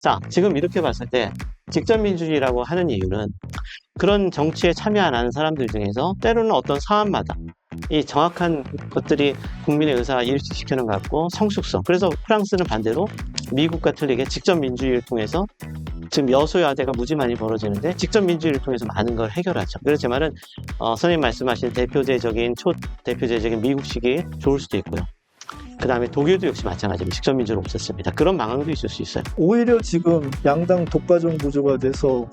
자, 지금 이렇게 봤을 때 직접민주주의라고 하는 이유는 그런 정치에 참여 안 하는 사람들 중에서 때로는 어떤 사안마다 이 정확한 것들이 국민의 의사를 일치시키는 것 같고 성숙성. 그래서 프랑스는 반대로 미국과 틀리게 직접민주주의를 통해서 지금 여소야대가 무지 많이 벌어지는데 직접민주주의를 통해서 많은 걸 해결하죠. 그래서 제 말은 선생님 말씀하신 대표제적인 초대표제적인 미국식이 좋을 수도 있고요. 그 다음에 독일도 역시 마찬가지로 직접민주를 없앴습니다. 그런 방향도 있을 수 있어요. 오히려 지금 양당 독과점 구조가 돼서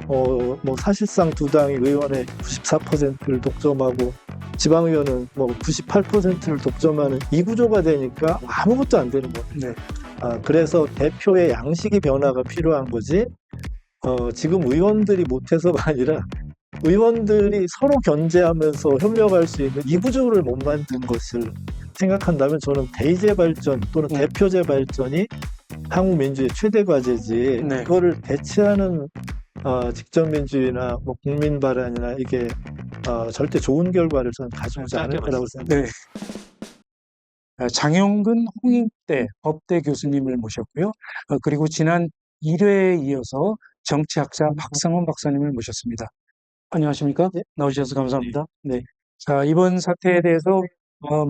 뭐 사실상 두 당이 의원의 94%를 독점하고 지방의원은 뭐 98%를 독점하는 이 구조가 되니까 아무것도 안 되는 거예요. 네. 그래서 대표의 양식의 변화가 필요한 거지. 지금 의원들이 못해서가 아니라 의원들이 서로 견제하면서 협력할 수 있는 이 구조를 못 만든 것을 생각한다면 저는 대의제 발전 또는 대표제 발전이 한국 민주의 최대 과제지. 네. 이거를 대체하는 직접민주주의나 뭐 국민 발언이나 이게 절대 좋은 결과를 저는 가져오지 않을 거라고 생각합니다. 네. 장영근 홍익대 법대 교수님을 모셨고요. 그리고 지난 1회에 이어서 정치학자 박상원 박사님을 모셨습니다. 안녕하십니까? 네. 나오셔서 감사합니다. 네. 자, 이번 사태에 대해서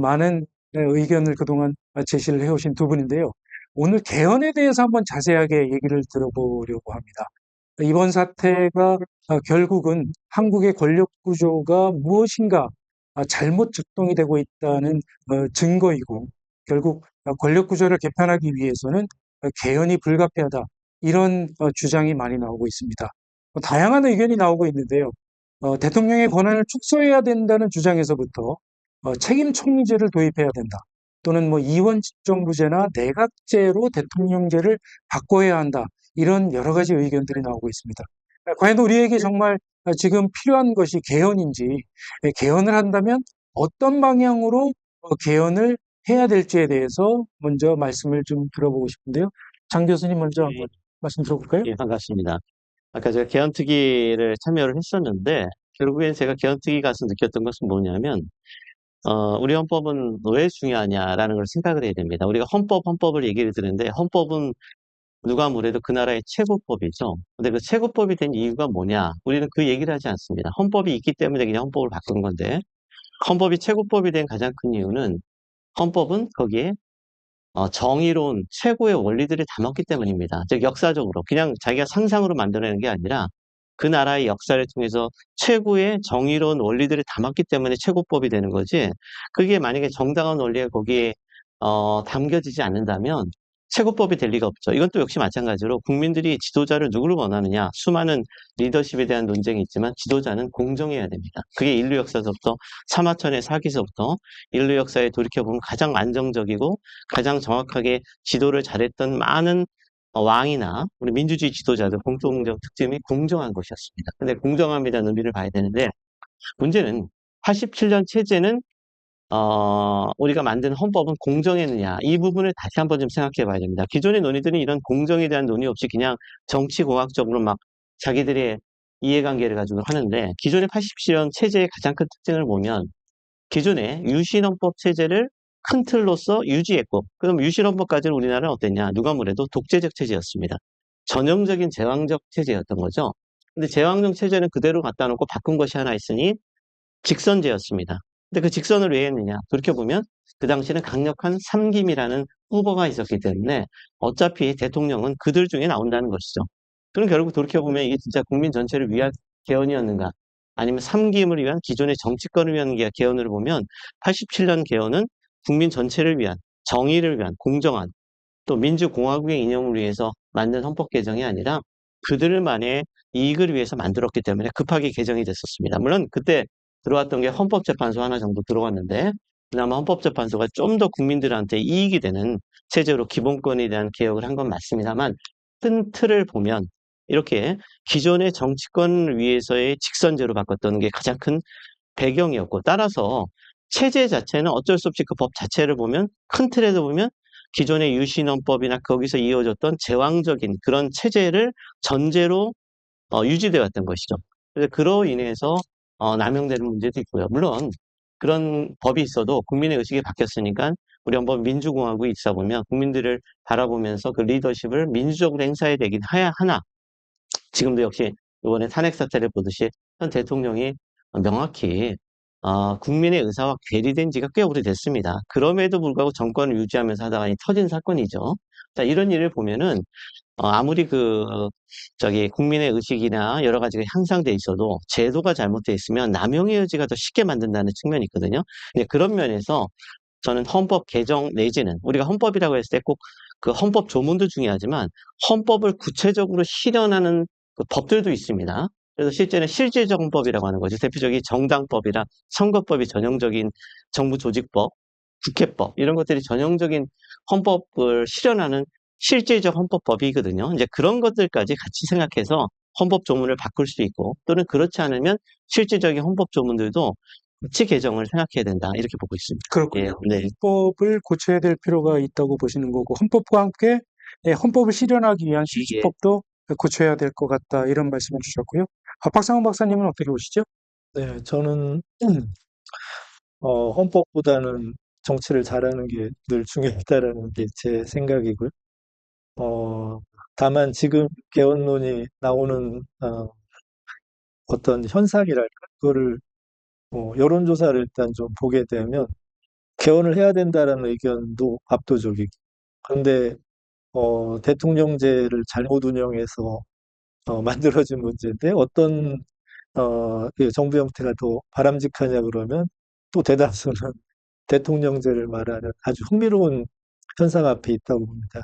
많은 의견을 그동안 제시를 해오신 두 분인데요. 오늘 개헌에 대해서 한번 자세하게 얘기를 들어보려고 합니다. 이번 사태가 결국은 한국의 권력 구조가 무엇인가 잘못 작동이 되고 있다는 증거이고, 결국 권력 구조를 개편하기 위해서는 개헌이 불가피하다, 이런 주장이 많이 나오고 있습니다. 다양한 의견이 나오고 있는데요. 대통령의 권한을 축소해야 된다는 주장에서부터 책임 총리제를 도입해야 된다, 또는 뭐 이원 집정부제나 내각제로 대통령제를 바꿔야 한다, 이런 여러 가지 의견들이 나오고 있습니다. 과연 우리에게 정말 지금 필요한 것이 개헌인지, 개헌을 한다면 어떤 방향으로 개헌을 해야 될지에 대해서 먼저 말씀을 좀 들어보고 싶은데요. 장 교수님 먼저 한번 말씀 들어볼까요? 예, 반갑습니다. 아까 제가 개헌특위를 참여를 했었는데 결국엔 제가 개헌특위 가서 느꼈던 것은 뭐냐면 우리 헌법은 왜 중요하냐라는 걸 생각을 해야 됩니다. 우리가 헌법을 얘기를 드는데 헌법은 누가 뭐래도 그 나라의 최고법이죠. 근데 그 최고법이 된 이유가 뭐냐? 우리는 그 얘기를 하지 않습니다. 헌법이 있기 때문에 그냥 헌법을 바꾼 건데 헌법이 최고법이 된 가장 큰 이유는 헌법은 거기에 정의로운 최고의 원리들이 담았기 때문입니다. 즉 역사적으로 그냥 자기가 상상으로 만들어내는 게 아니라 그 나라의 역사를 통해서 최고의 정의로운 원리들이 담았기 때문에 최고법이 되는 거지. 그게 만약에 정당한 원리가 거기에 담겨지지 않는다면 최고법이 될 리가 없죠. 이건 또 역시 마찬가지로 국민들이 지도자를 누구를 원하느냐, 수많은 리더십에 대한 논쟁이 있지만 지도자는 공정해야 됩니다. 그게 인류 역사서부터 사마천의 사기서부터 인류 역사에 돌이켜보면 가장 안정적이고 가장 정확하게 지도를 잘했던 많은 왕이나 우리 민주주의 지도자들 공통적 특징이 공정한 것이었습니다. 근데 공정함이라는 의미를 봐야 되는데 문제는 87년 체제는 우리가 만든 헌법은 공정했느냐, 이 부분을 다시 한번 좀 생각해 봐야 됩니다. 기존의 논의들은 이런 공정에 대한 논의 없이 그냥 정치공학적으로 막 자기들의 이해관계를 가지고 하는데 기존의 87년 체제의 가장 큰 특징을 보면 기존의 유신헌법 체제를 큰 틀로서 유지했고, 그럼 유신헌법까지는 우리나라는 어땠냐? 누가 뭐래도 독재적 체제였습니다. 전형적인 제왕적 체제였던 거죠. 근데 제왕적 체제는 그대로 갖다 놓고 바꾼 것이 하나 있으니 직선제였습니다. 근데 그 직선을 왜 했느냐? 돌이켜보면 그 당시에는 강력한 삼김이라는 후보가 있었기 때문에 어차피 대통령은 그들 중에 나온다는 것이죠. 그럼 결국 돌이켜보면 이게 진짜 국민 전체를 위한 개헌이었는가? 아니면 삼김을 위한 기존의 정치권을 위한 개헌을 보면 87년 개헌은 국민 전체를 위한 정의를 위한 공정한 또 민주공화국의 이념을 위해서 만든 헌법 개정이 아니라 그들만의 이익을 위해서 만들었기 때문에 급하게 개정이 됐었습니다. 물론 그때 들어왔던 게 헌법재판소 하나 정도 들어왔는데 그나마 헌법재판소가 좀 더 국민들한테 이익이 되는 체제로 기본권에 대한 개혁을 한 건 맞습니다만 큰 틀을 보면 이렇게 기존의 정치권을 위해서의 직선제로 바꿨던 게 가장 큰 배경이었고 따라서 체제 자체는 어쩔 수 없이 그 법 자체를 보면 큰 틀에서 보면 기존의 유신헌법이나 거기서 이어졌던 제왕적인 그런 체제를 전제로 유지되어 왔던 것이죠. 그래서 그로 인해서 남용되는 문제도 있고요. 물론 그런 법이 있어도 국민의 의식이 바뀌었으니까 우리 한번 민주공화국이 있어 보면 국민들을 바라보면서 그 리더십을 민주적으로 행사해야 되긴 해야 하나, 지금도 역시 이번에 탄핵 사태를 보듯이 현 대통령이 명확히 국민의 의사와 괴리된 지가 꽤 오래됐습니다. 그럼에도 불구하고 정권을 유지하면서 하다가 터진 사건이죠. 자, 이런 일을 보면은 아무리 저기 국민의 의식이나 여러 가지가 향상돼 있어도 제도가 잘못돼 있으면 남용의 여지가 더 쉽게 만든다는 측면이 있거든요. 근데 그런 면에서 저는 헌법 개정 내지는 우리가 헌법이라고 했을 때 꼭 그 헌법 조문도 중요하지만 헌법을 구체적으로 실현하는 그 법들도 있습니다. 그래서 실제는 실질적 헌법이라고 하는 거죠. 대표적인 정당법이나 선거법이 전형적인 정부 조직법, 국회법 이런 것들이 전형적인 헌법을 실현하는 실질적 헌법법이거든요. 이제 그런 것들까지 같이 생각해서 헌법 조문을 바꿀 수 있고 또는 그렇지 않으면 실질적인 헌법 조문들도 같이 개정을 생각해야 된다 이렇게 보고 있습니다. 예, 그렇군요. 네. 헌법을 고쳐야 될 필요가 있다고 보시는 거고, 헌법과 함께 헌법을 실현하기 위한 예. 실질법도 고쳐야 될 것 같다, 이런 말씀을 주셨고요. 박상훈 박사님은 어떻게 보시죠? 네, 저는 헌법보다는 정치를 잘하는 게 늘 중요하다라는 게 제 생각이고요. 어, 다만 지금 개헌론이 나오는 어떤 현상이랄까, 그거를 여론조사를 일단 좀 보게 되면 개헌을 해야 된다라는 의견도 압도적이고, 그런데 대통령제를 잘못 운영해서 만들어진 문제인데 어떤 그 정부 형태가 더 바람직하냐 그러면 또 대다수는 대통령제를 말하는 아주 흥미로운 현상 앞에 있다고 봅니다.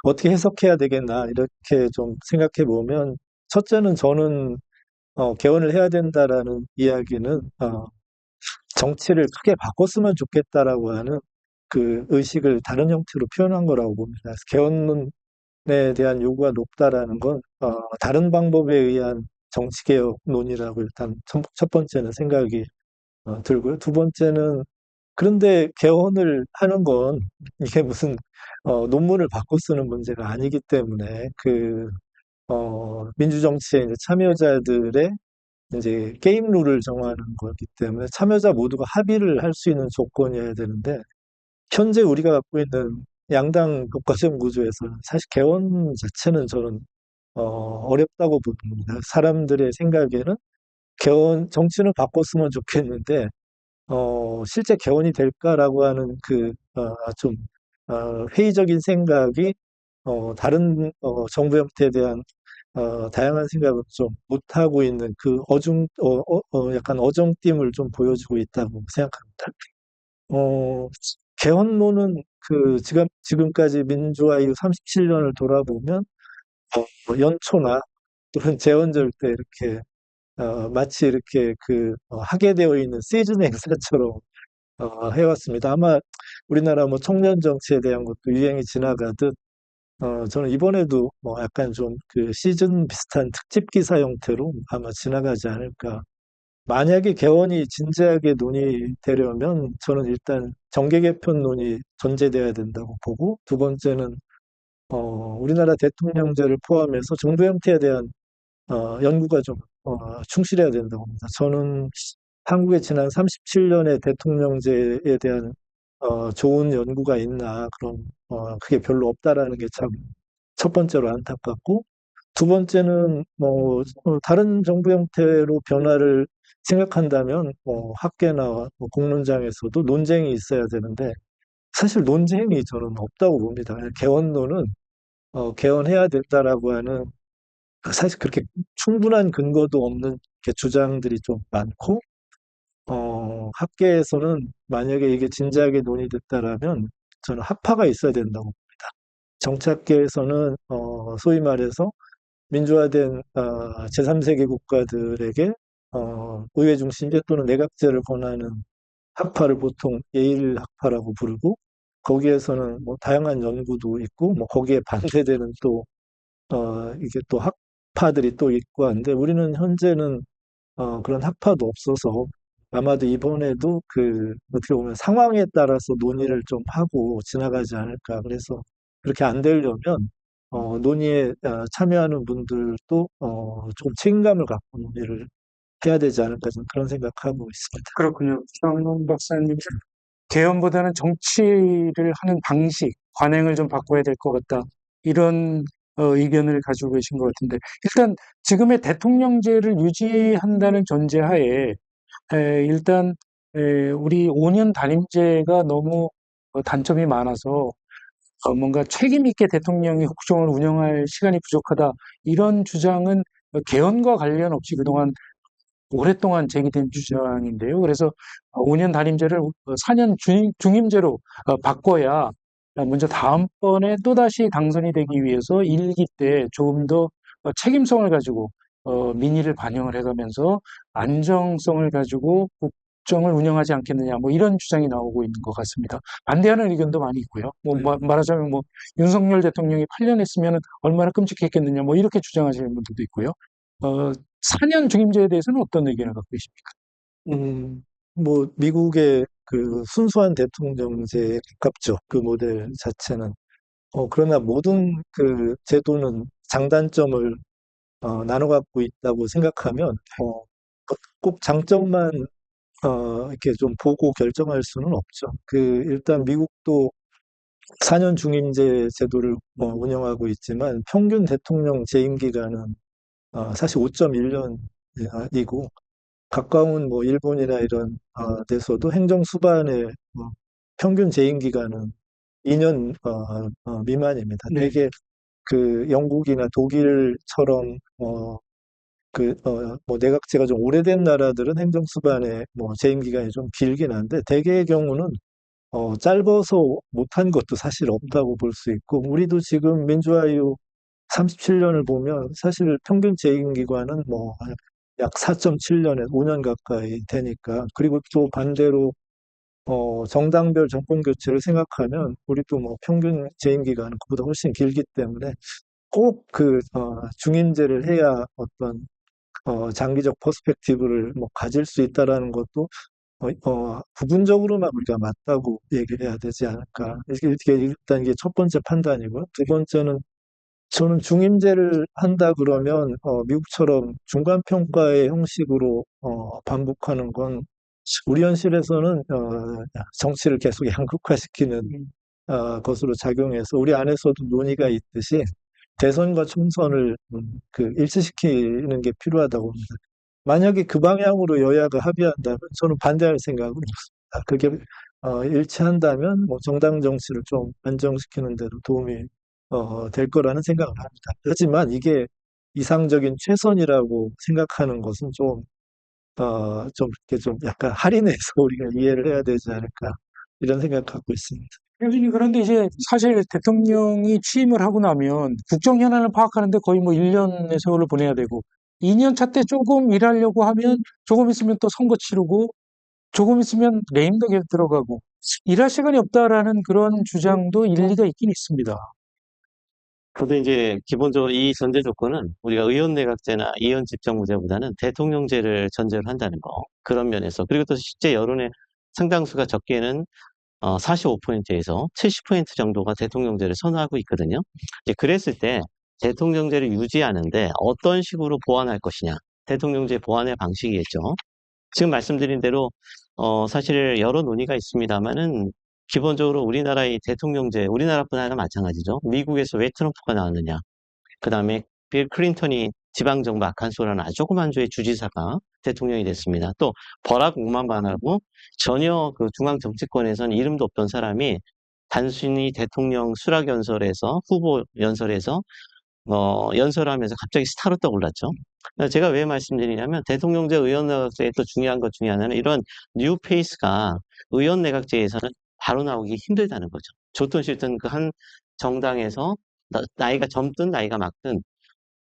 어떻게 해석해야 되겠나 이렇게 좀 생각해 보면 첫째는 저는 개헌을 해야 된다라는 이야기는 정치를 크게 바꿨으면 좋겠다라고 하는 그 의식을 다른 형태로 표현한 거라고 봅니다. 그래서 개헌론에 대한 요구가 높다라는 건 다른 방법에 의한 정치개혁론이라고 일단 첫 번째는 생각이 들고요. 두 번째는 그런데 개헌을 하는 건 이게 무슨 논문을 바꿔 쓰는 문제가 아니기 때문에 민주정치에 이제 참여자들의 이제 게임 룰을 정하는 거기 때문에 참여자 모두가 합의를 할 수 있는 조건이어야 되는데 현재 우리가 갖고 있는 양당 독과점 구조에서는 사실 개헌 자체는 저는 어렵다고 봅니다. 사람들의 생각에는 개헌 정치는 바꿨으면 좋겠는데 실제 개헌이 될까라고 하는 좀 회의적인 생각이 다른 정부 형태에 대한 다양한 생각을 좀 못하고 있는 약간 어정됨을 좀 보여주고 있다고 생각합니다. 어, 개헌론은 지금까지 민주화 이후 37년을 돌아보면 연초나 또는 재헌절 때 이렇게 마치 이렇게 하게 되어 있는 시즌 행사처럼 해왔습니다. 아마 우리나라 뭐 청년 정치에 대한 것도 유행이 지나가듯 저는 이번에도 뭐 약간 좀 시즌 비슷한 특집 기사 형태로 아마 지나가지 않을까. 만약에 개헌이 진지하게 논의되려면 저는 일단 정계 개편론이 전제돼야 된다고 보고 두 번째는 우리나라 대통령제를 포함해서 정부 형태에 대한 연구가 좀 충실해야 된다고 봅니다. 저는 한국의 지난 37년의 대통령제에 대한 좋은 연구가 있나 그런 그게 별로 없다라는 게 참 첫 번째로 안타깝고 두 번째는 뭐 다른 정부 형태로 변화를 생각한다면 학계나 뭐 공론장에서도 논쟁이 있어야 되는데 사실 논쟁이 저는 없다고 봅니다. 개헌론은 개헌해야 된다라고 하는 사실 그렇게 충분한 근거도 없는 이렇게 주장들이 좀 많고 학계에서는 만약에 이게 진지하게 논의됐다라면 저는 학파가 있어야 된다고 봅니다. 정치학계에서는 소위 말해서 민주화된 제3세계 국가들에게 의회 중심제 또는 내각제를 권하는 학파를 보통 예일 학파라고 부르고 거기에서는 뭐 다양한 연구도 있고 뭐 거기에 반대되는 또 이게 또 학파들이 또 있고 한데 우리는 현재는 그런 학파도 없어서 아마도 이번에도 어떻게 보면 상황에 따라서 논의를 좀 하고 지나가지 않을까. 그래서 그렇게 안 되려면 논의에 참여하는 분들도 좀 책임감을 갖고 논의를 해야 되지 않을까, 좀 그런 생각하고 있습니다. 그렇군요. 박상훈 박사님, 개헌보다는 정치를 하는 방식, 관행을 좀 바꿔야 될 것 같다. 이런 의견을 가지고 계신 것 같은데, 일단 지금의 대통령제를 유지한다는 전제하에 일단 우리 5년 단임제가 너무 단점이 많아서 뭔가 책임 있게 대통령이 국정을 운영할 시간이 부족하다. 이런 주장은 개헌과 관련 없이 그동안 오랫동안 제기된 주장인데요. 그래서 5년 단임제를 4년 중임제로 바꿔야 먼저 다음번에 또다시 당선이 되기 위해서 1기 때 조금 더 책임성을 가지고 민의를 반영을 해가면서 안정성을 가지고 국정을 운영하지 않겠느냐, 뭐 이런 주장이 나오고 있는 것 같습니다. 반대하는 의견도 많이 있고요. 뭐 말하자면 뭐 윤석열 대통령이 8년 했으면 얼마나 끔찍했겠느냐, 뭐 이렇게 주장하시는 분들도 있고요. 4년 중임제에 대해서는 어떤 의견을 갖고 계십니까? 뭐 미국의 그 순수한 대통령제에 가깝죠. 그 모델 자체는. 그러나 모든 그 제도는 장단점을 나눠 갖고 있다고 생각하면 꼭 장점만 이렇게 좀 보고 결정할 수는 없죠. 일단 미국도 4년 중임제 제도를 운영하고 있지만 평균 대통령 재임 기간은 사실 5.1년이고 가까운 뭐 일본이나 이런 데서도 행정 수반의 평균 재임 기간은 2년 미만입니다. 네. 되게 그 영국이나 독일처럼 뭐 내각제가 좀 오래된 나라들은 행정 수반의 뭐 재임 기간이 좀 길긴 한데 대개의 경우는 짧아서 못한 것도 사실 없다고 볼 수 있고 우리도 지금 민주화 이후 37년을 보면 사실 평균 재임 기간은 뭐 약 4.7년에서 5년 가까이 되니까 그리고 또 반대로 정당별 정권 교체를 생각하면 우리도 뭐 평균 재임 기간은 그보다 훨씬 길기 때문에 꼭 중임제를 해야 어떤 장기적 퍼스펙티브를 뭐 가질 수 있다라는 것도 부분적으로만 우리가 맞다고 얘기를 해야 되지 않을까. 일단 이게 첫 번째 판단이고요. 두 번째는 저는 중임제를 한다 그러면 미국처럼 중간평가의 형식으로 반복하는 건 우리 현실에서는 정치를 계속 양극화시키는 것으로 작용해서 우리 안에서도 논의가 있듯이 대선과 총선을 일치시키는 게 필요하다고 봅니다. 만약에 그 방향으로 여야가 합의한다면 저는 반대할 생각은 없습니다. 그게 일치한다면 뭐 정당 정치를 좀 안정시키는 데도 도움이 될 거라는 생각을 합니다. 하지만 이게 이상적인 최선이라고 생각하는 것은 이렇게 좀 약간 할인해서 우리가 이해를 해야 되지 않을까 이런 생각 갖고 있습니다. 교수님, 그런데 이제 사실 대통령이 취임을 하고 나면 국정 현안을 파악하는데 거의 뭐 1년의 세월을 보내야 되고 2년 차 때 조금 일하려고 하면 조금 있으면 또 선거 치르고 조금 있으면 레임덕에 들어가고 일할 시간이 없다라는 그런 주장도 일리가 있긴 있습니다. 저도 이제 기본적으로 이 전제 조건은 우리가 의원 내각제나 이원 집정부제보다는 대통령제를 전제로 한다는 거. 그런 면에서. 그리고 또 실제 여론의 상당수가 적게는 45%에서 70% 정도가 대통령제를 선호하고 있거든요. 이제 그랬을 때 대통령제를 유지하는데 어떤 식으로 보완할 것이냐. 대통령제 보완의 방식이겠죠. 지금 말씀드린 대로 사실 여러 논의가 있습니다만은 기본적으로 우리나라의 대통령제, 우리나라뿐 아니라 마찬가지죠. 미국에서 왜 트럼프가 나왔느냐. 그 다음에 빌 클린턴이 지방정부 아칸소라는 아주 조그만 주의 주지사가 대통령이 됐습니다. 또 버락 오바마라고 전혀 그 중앙 정치권에서는 이름도 없던 사람이 단순히 대통령 수락 연설에서 후보 연설에서 연설하면서 갑자기 스타로 떠올랐죠. 제가 왜 말씀드리냐면 대통령제 의원 내각제의 또 중요한 것 중에 하나는 이런 뉴 페이스가 의원 내각제에서는 바로 나오기 힘들다는 거죠. 좋든 싫든 그 한 정당에서 나이가 젊든 나이가 많든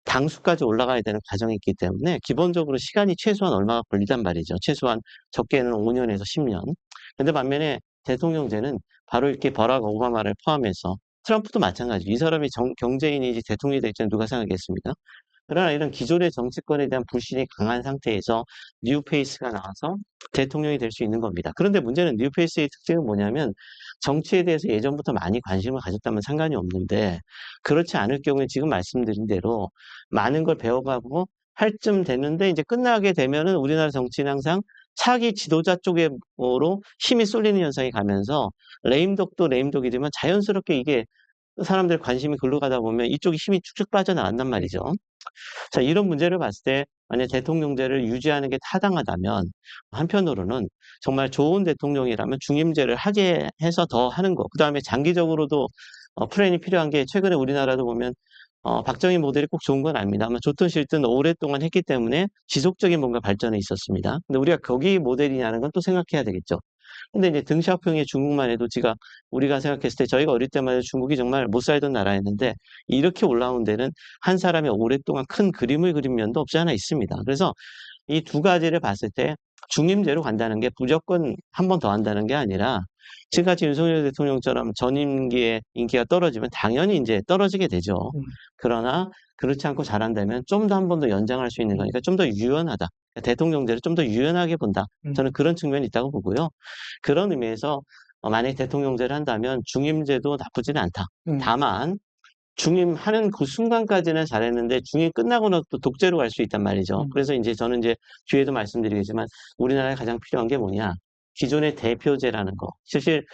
당수까지 올라가야 되는 과정이 있기 때문에 기본적으로 시간이 최소한 얼마가 걸리단 말이죠. 최소한 적게는 5년에서 10년. 근데 반면에 대통령제는 바로 이렇게 버락 오바마를 포함해서 트럼프도 마찬가지. 이 사람이 경제인이지 대통령이 될지는 누가 생각했습니까? 그러나 이런 기존의 정치권에 대한 불신이 강한 상태에서 뉴페이스가 나와서 대통령이 될 수 있는 겁니다. 그런데 문제는 뉴페이스의 특징은 뭐냐면 정치에 대해서 예전부터 많이 관심을 가졌다면 상관이 없는데 그렇지 않을 경우에 지금 말씀드린 대로 많은 걸 배워가고 할 쯤 됐는데 이제 끝나게 되면은 우리나라 정치는 항상 차기 지도자 쪽으로 힘이 쏠리는 현상이 가면서 레임덕도 레임덕이 되면 자연스럽게 이게 사람들 관심이 글로 가다 보면 이쪽에 힘이 쭉쭉 빠져나간단 말이죠. 자, 이런 문제를 봤을 때 만약 대통령제를 유지하는 게 타당하다면 한편으로는 정말 좋은 대통령이라면 중임제를 하게 해서 더 하는 거. 그다음에 장기적으로도 플랜이 필요한 게 최근에 우리나라도 보면 박정희 모델이 꼭 좋은 건 아닙니다만 좋든 싫든 오랫동안 했기 때문에 지속적인 뭔가 발전이 있었습니다. 근데 우리가 거기 모델이냐는 건 또 생각해야 되겠죠. 근데 이제 등샤오핑의 중국만 해도 우리가 생각했을 때 저희가 어릴 때만 해도 중국이 정말 못 살던 나라였는데 이렇게 올라온 데는 한 사람이 오랫동안 큰 그림을 그린 면도 없지 않아 있습니다. 그래서 이 두 가지를 봤을 때 중임제로 간다는 게 무조건 한 번 더 한다는 게 아니라 지금같이 윤석열 대통령처럼 전임기에 인기가 떨어지면 당연히 이제 떨어지게 되죠. 음, 그러나 그렇지 않고 잘한다면 좀 더 한 번 더 연장할 수 있는 거니까 좀 더 유연하다. 대통령제를 좀 더 유연하게 본다. 음, 저는 그런 측면이 있다고 보고요. 그런 의미에서 만약에 대통령제를 한다면 중임제도 나쁘지는 않다. 음, 다만 중임하는 그 순간까지는 잘했는데 중임 끝나고는 또 독재로 갈 수 있단 말이죠. 음, 그래서 이제 저는 이제 뒤에도 말씀드리겠지만 우리나라에 가장 필요한 게 뭐냐? 기존의 대표제라는 거. 사실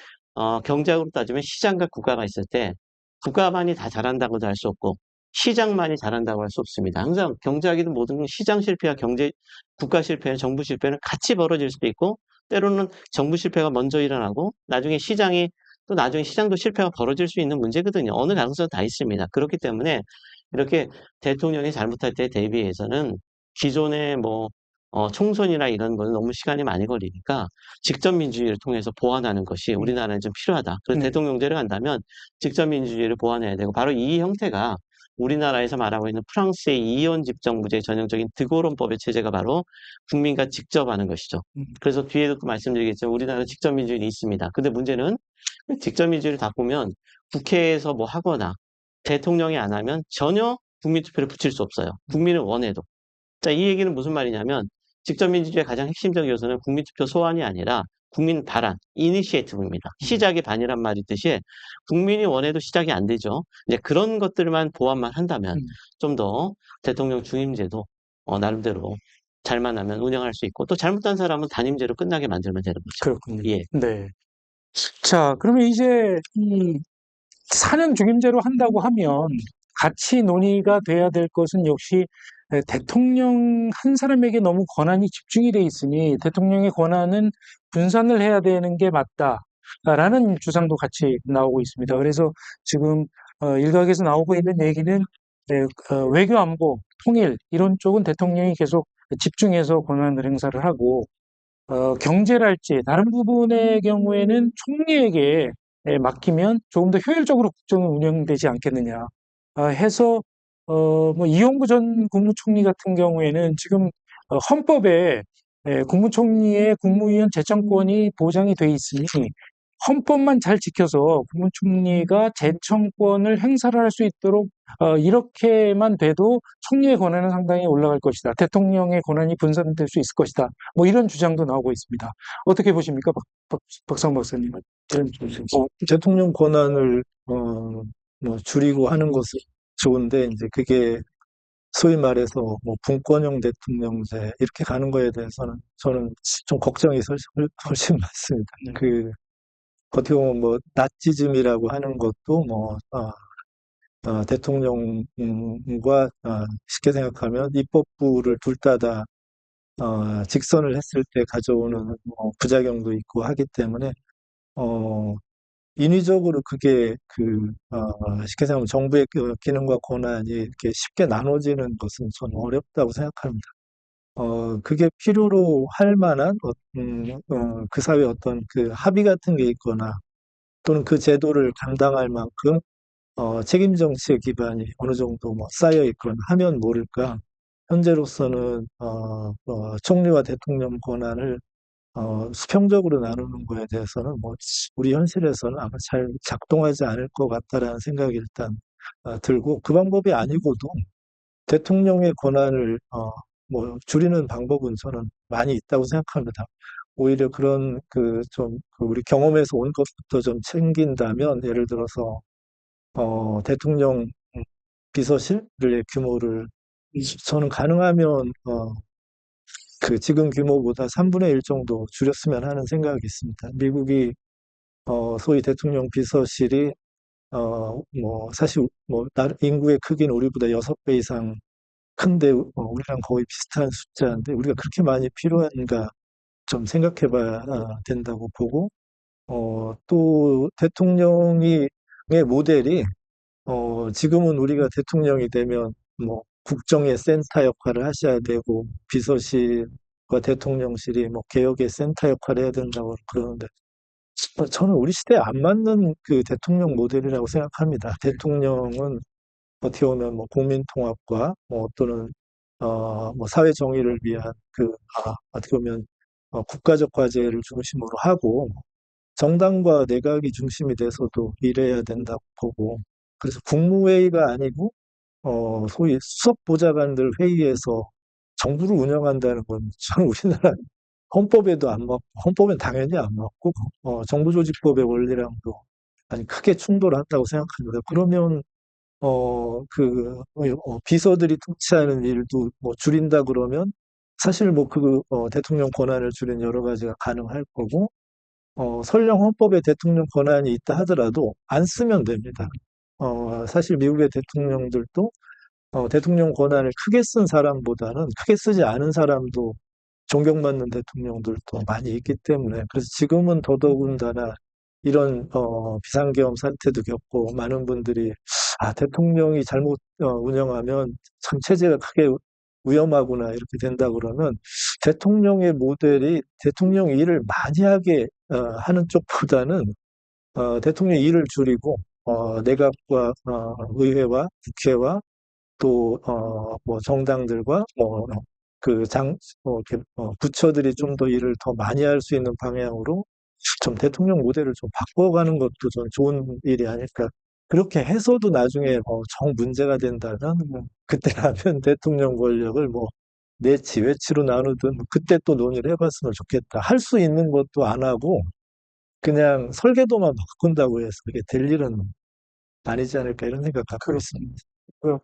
경제학으로 따지면 시장과 국가가 있을 때 국가만이 다 잘한다고도 할 수 없고 시장만이 잘한다고 할 수 없습니다. 항상 경제학이든 모든 건 시장 실패와 국가 실패는 정부 실패는 같이 벌어질 수도 있고 때로는 정부 실패가 먼저 일어나고 나중에 시장도 실패가 벌어질 수 있는 문제거든요. 어느 가능성 다 있습니다. 그렇기 때문에 이렇게 대통령이 잘못할 때 대비해서는 기존의 총선이나 이런 거는 너무 시간이 많이 걸리니까 직접 민주주의를 통해서 보완하는 것이 음, 우리나라는 좀 필요하다. 그래서 네, 대통령제를 간다면 직접 민주주의를 보완해야 되고 바로 이 형태가 우리나라에서 말하고 있는 프랑스의 이원 집정부제 전형적인 드골헌법의 체제가 바로 국민과 직접 하는 것이죠. 음, 그래서 뒤에도 또 말씀드리겠지만 우리나라는 직접 민주주의는 있습니다. 근데 문제는 직접 민주주의를 다 보면 국회에서 뭐 하거나 대통령이 안 하면 전혀 국민투표를 붙일 수 없어요. 국민을 원해도. 자, 이 얘기는 무슨 말이냐면 직접 민주주의의 가장 핵심적 요소는 국민투표 소환이 아니라 국민 발안, 이니시에이티브입니다. 음, 시작이 반이란 말이 있듯이 국민이 원해도 시작이 안 되죠. 이제 그런 것들만 보완만 한다면 음, 좀 더 대통령 중임제도 나름대로 잘만 하면 운영할 수 있고 또 잘못한 사람은 단임제로 끝나게 만들면 되는 거죠. 그렇군요. 예. 네. 자, 그러면 이제 이 사는 중임제로 한다고 하면 같이 논의가 돼야 될 것은 역시 대통령 한 사람에게 너무 권한이 집중이 돼 있으니 대통령의 권한은 분산을 해야 되는 게 맞다라는 주장도 같이 나오고 있습니다. 그래서 지금 일각에서 나오고 있는 얘기는 외교 안보, 통일 이런 쪽은 대통령이 계속 집중해서 권한을 행사를 하고 경제랄지 다른 부분의 경우에는 총리에게 맡기면 조금 더 효율적으로 국정이 운영되지 않겠느냐 해서 뭐 이용구 전 국무총리 같은 경우에는 지금 헌법에 국무총리의 국무위원 재청권이 보장이 돼 있으니 헌법만 잘 지켜서 국무총리가 재청권을 행사를 할 수 있도록 이렇게만 돼도 총리의 권한은 상당히 올라갈 것이다. 대통령의 권한이 분산될 수 있을 것이다. 뭐 이런 주장도 나오고 있습니다. 어떻게 보십니까, 박상 박사님은? 대통령 권한을 뭐 줄이고 하는 것은 좋은데 이제 그게 소위 말해서 뭐 분권형 대통령제 이렇게 가는 거에 대해서는 저는 좀 걱정이 훨씬 많습니다. 네. 그 어떻게 보면 뭐 나치즘이라고 하는 것도 뭐 대통령과 쉽게 생각하면 입법부를 둘 다 직선을 했을 때 가져오는 부작용도 있고 하기 때문에 어, 인위적으로 그게 쉽게 생각하면 정부의 그 기능과 권한이 이렇게 쉽게 나눠지는 것은 저는 어렵다고 생각합니다. 그게 필요로 할 만한 그 사회에 어떤 그 합의 같은 게 있거나 또는 그 제도를 감당할 만큼 책임 정치의 기반이 어느 정도 뭐 쌓여 있거나 하면 모를까 현재로서는 총리와 대통령 권한을 수평적으로 나누는 거에 대해서는 뭐 우리 현실에서는 아마 잘 작동하지 않을 것 같다라는 생각이 일단 들고 그 방법이 아니고도 대통령의 권한을 뭐 줄이는 방법은 저는 많이 있다고 생각합니다. 오히려 그런 그 우리 경험에서 온 것부터 좀 챙긴다면 예를 들어서 대통령 비서실의 규모를 저는 가능하면 그 지금 규모보다 3분의 1 정도 줄였으면 하는 생각이 있습니다. 미국이 소위 대통령 비서실이 사실 인구의 크기는 우리보다 6배 이상 큰데 우리랑 거의 비슷한 숫자인데 우리가 그렇게 많이 필요한가 좀 생각해 봐야 된다고 보고 또 대통령의 모델이 지금은 우리가 대통령이 되면 국정의 센터 역할을 하셔야 되고 비서실과 대통령실이 개혁의 센터 역할을 해야 된다고 그러는데 저는 우리 시대에 안 맞는 그 대통령 모델이라고 생각합니다. 대통령은 어떻게 보면 국민 통합과 또는 사회 정의를 위한 어떻게 보면 국가적 과제를 중심으로 하고 정당과 내각이 중심이 돼서도 일해야 된다고 보고 그래서 국무회의가 아니고 소위 수석보좌관들 회의에서 정부를 운영한다는 건 저는 우리나라 헌법에도 안 맞고 헌법엔 당연히 안 맞고 정부조직법의 원리랑도 아니 크게 충돌한다고 생각합니다. 그러면 비서들이 통치하는 일도 줄인다 그러면 사실 대통령 권한을 줄인 여러 가지가 가능할 거고 설령 헌법에 대통령 권한이 있다 하더라도 안 쓰면 됩니다. 사실 미국의 대통령들도 대통령 권한을 크게 쓴 사람보다는 크게 쓰지 않은 사람도 존경받는 대통령들도 많이 있기 때문에 그래서 지금은 더더군다나 이런 비상계엄 사태도 겪고 많은 분들이 대통령이 잘못 운영하면 참 체제가 크게 위험하구나 이렇게 된다 그러면 대통령의 모델이 대통령 일을 많이 하게 하는 쪽보다는 대통령 일을 줄이고 내각과 의회와 국회와 또 정당들과 부처들이 좀 더 일을 더 많이 할 수 있는 방향으로 좀 대통령 모델을 좀 바꿔가는 것도 좀 좋은 일이 아닐까. 그렇게 해서도 나중에 정 문제가 된다면 그때라면 대통령 권력을 내치 외치로 나누든 그때 또 논의를 해봤으면 좋겠다. 할 수 있는 것도 안 하고 그냥 설계도만 바꾼다고 해서 그게 될 일은 아니지 않을까 이런 생각 갖고 있습니다. 그,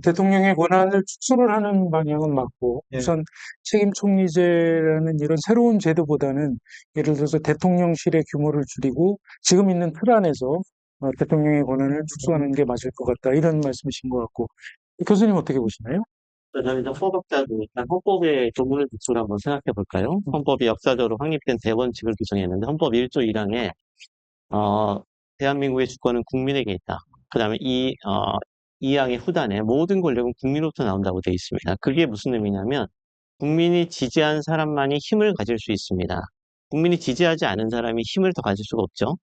대통령의 권한을 축소를 하는 방향은 맞고, 예. 우선 책임 총리제라는 이런 새로운 제도보다는 예를 들어서 대통령실의 규모를 줄이고 지금 있는 틀 안에서 대통령의 권한을 축소하는 게 맞을 것 같다. 이런 말씀이신 것 같고, 교수님 어떻게 보시나요? 저는 헌법자도 일단 헌법의 조문을 기초로 한번 생각해 볼까요? 헌법이 역사적으로 확립된 대원칙을 규정했는데 헌법 1조 1항에 대한민국의 주권은 국민에게 있다. 그다음에 이 항의 후단에 모든 권력은 국민으로부터 나온다고 되어 있습니다. 그게 무슨 의미냐면 국민이 지지한 사람만이 힘을 가질 수 있습니다. 국민이 지지하지 않은 사람이 힘을 더 가질 수가 없죠.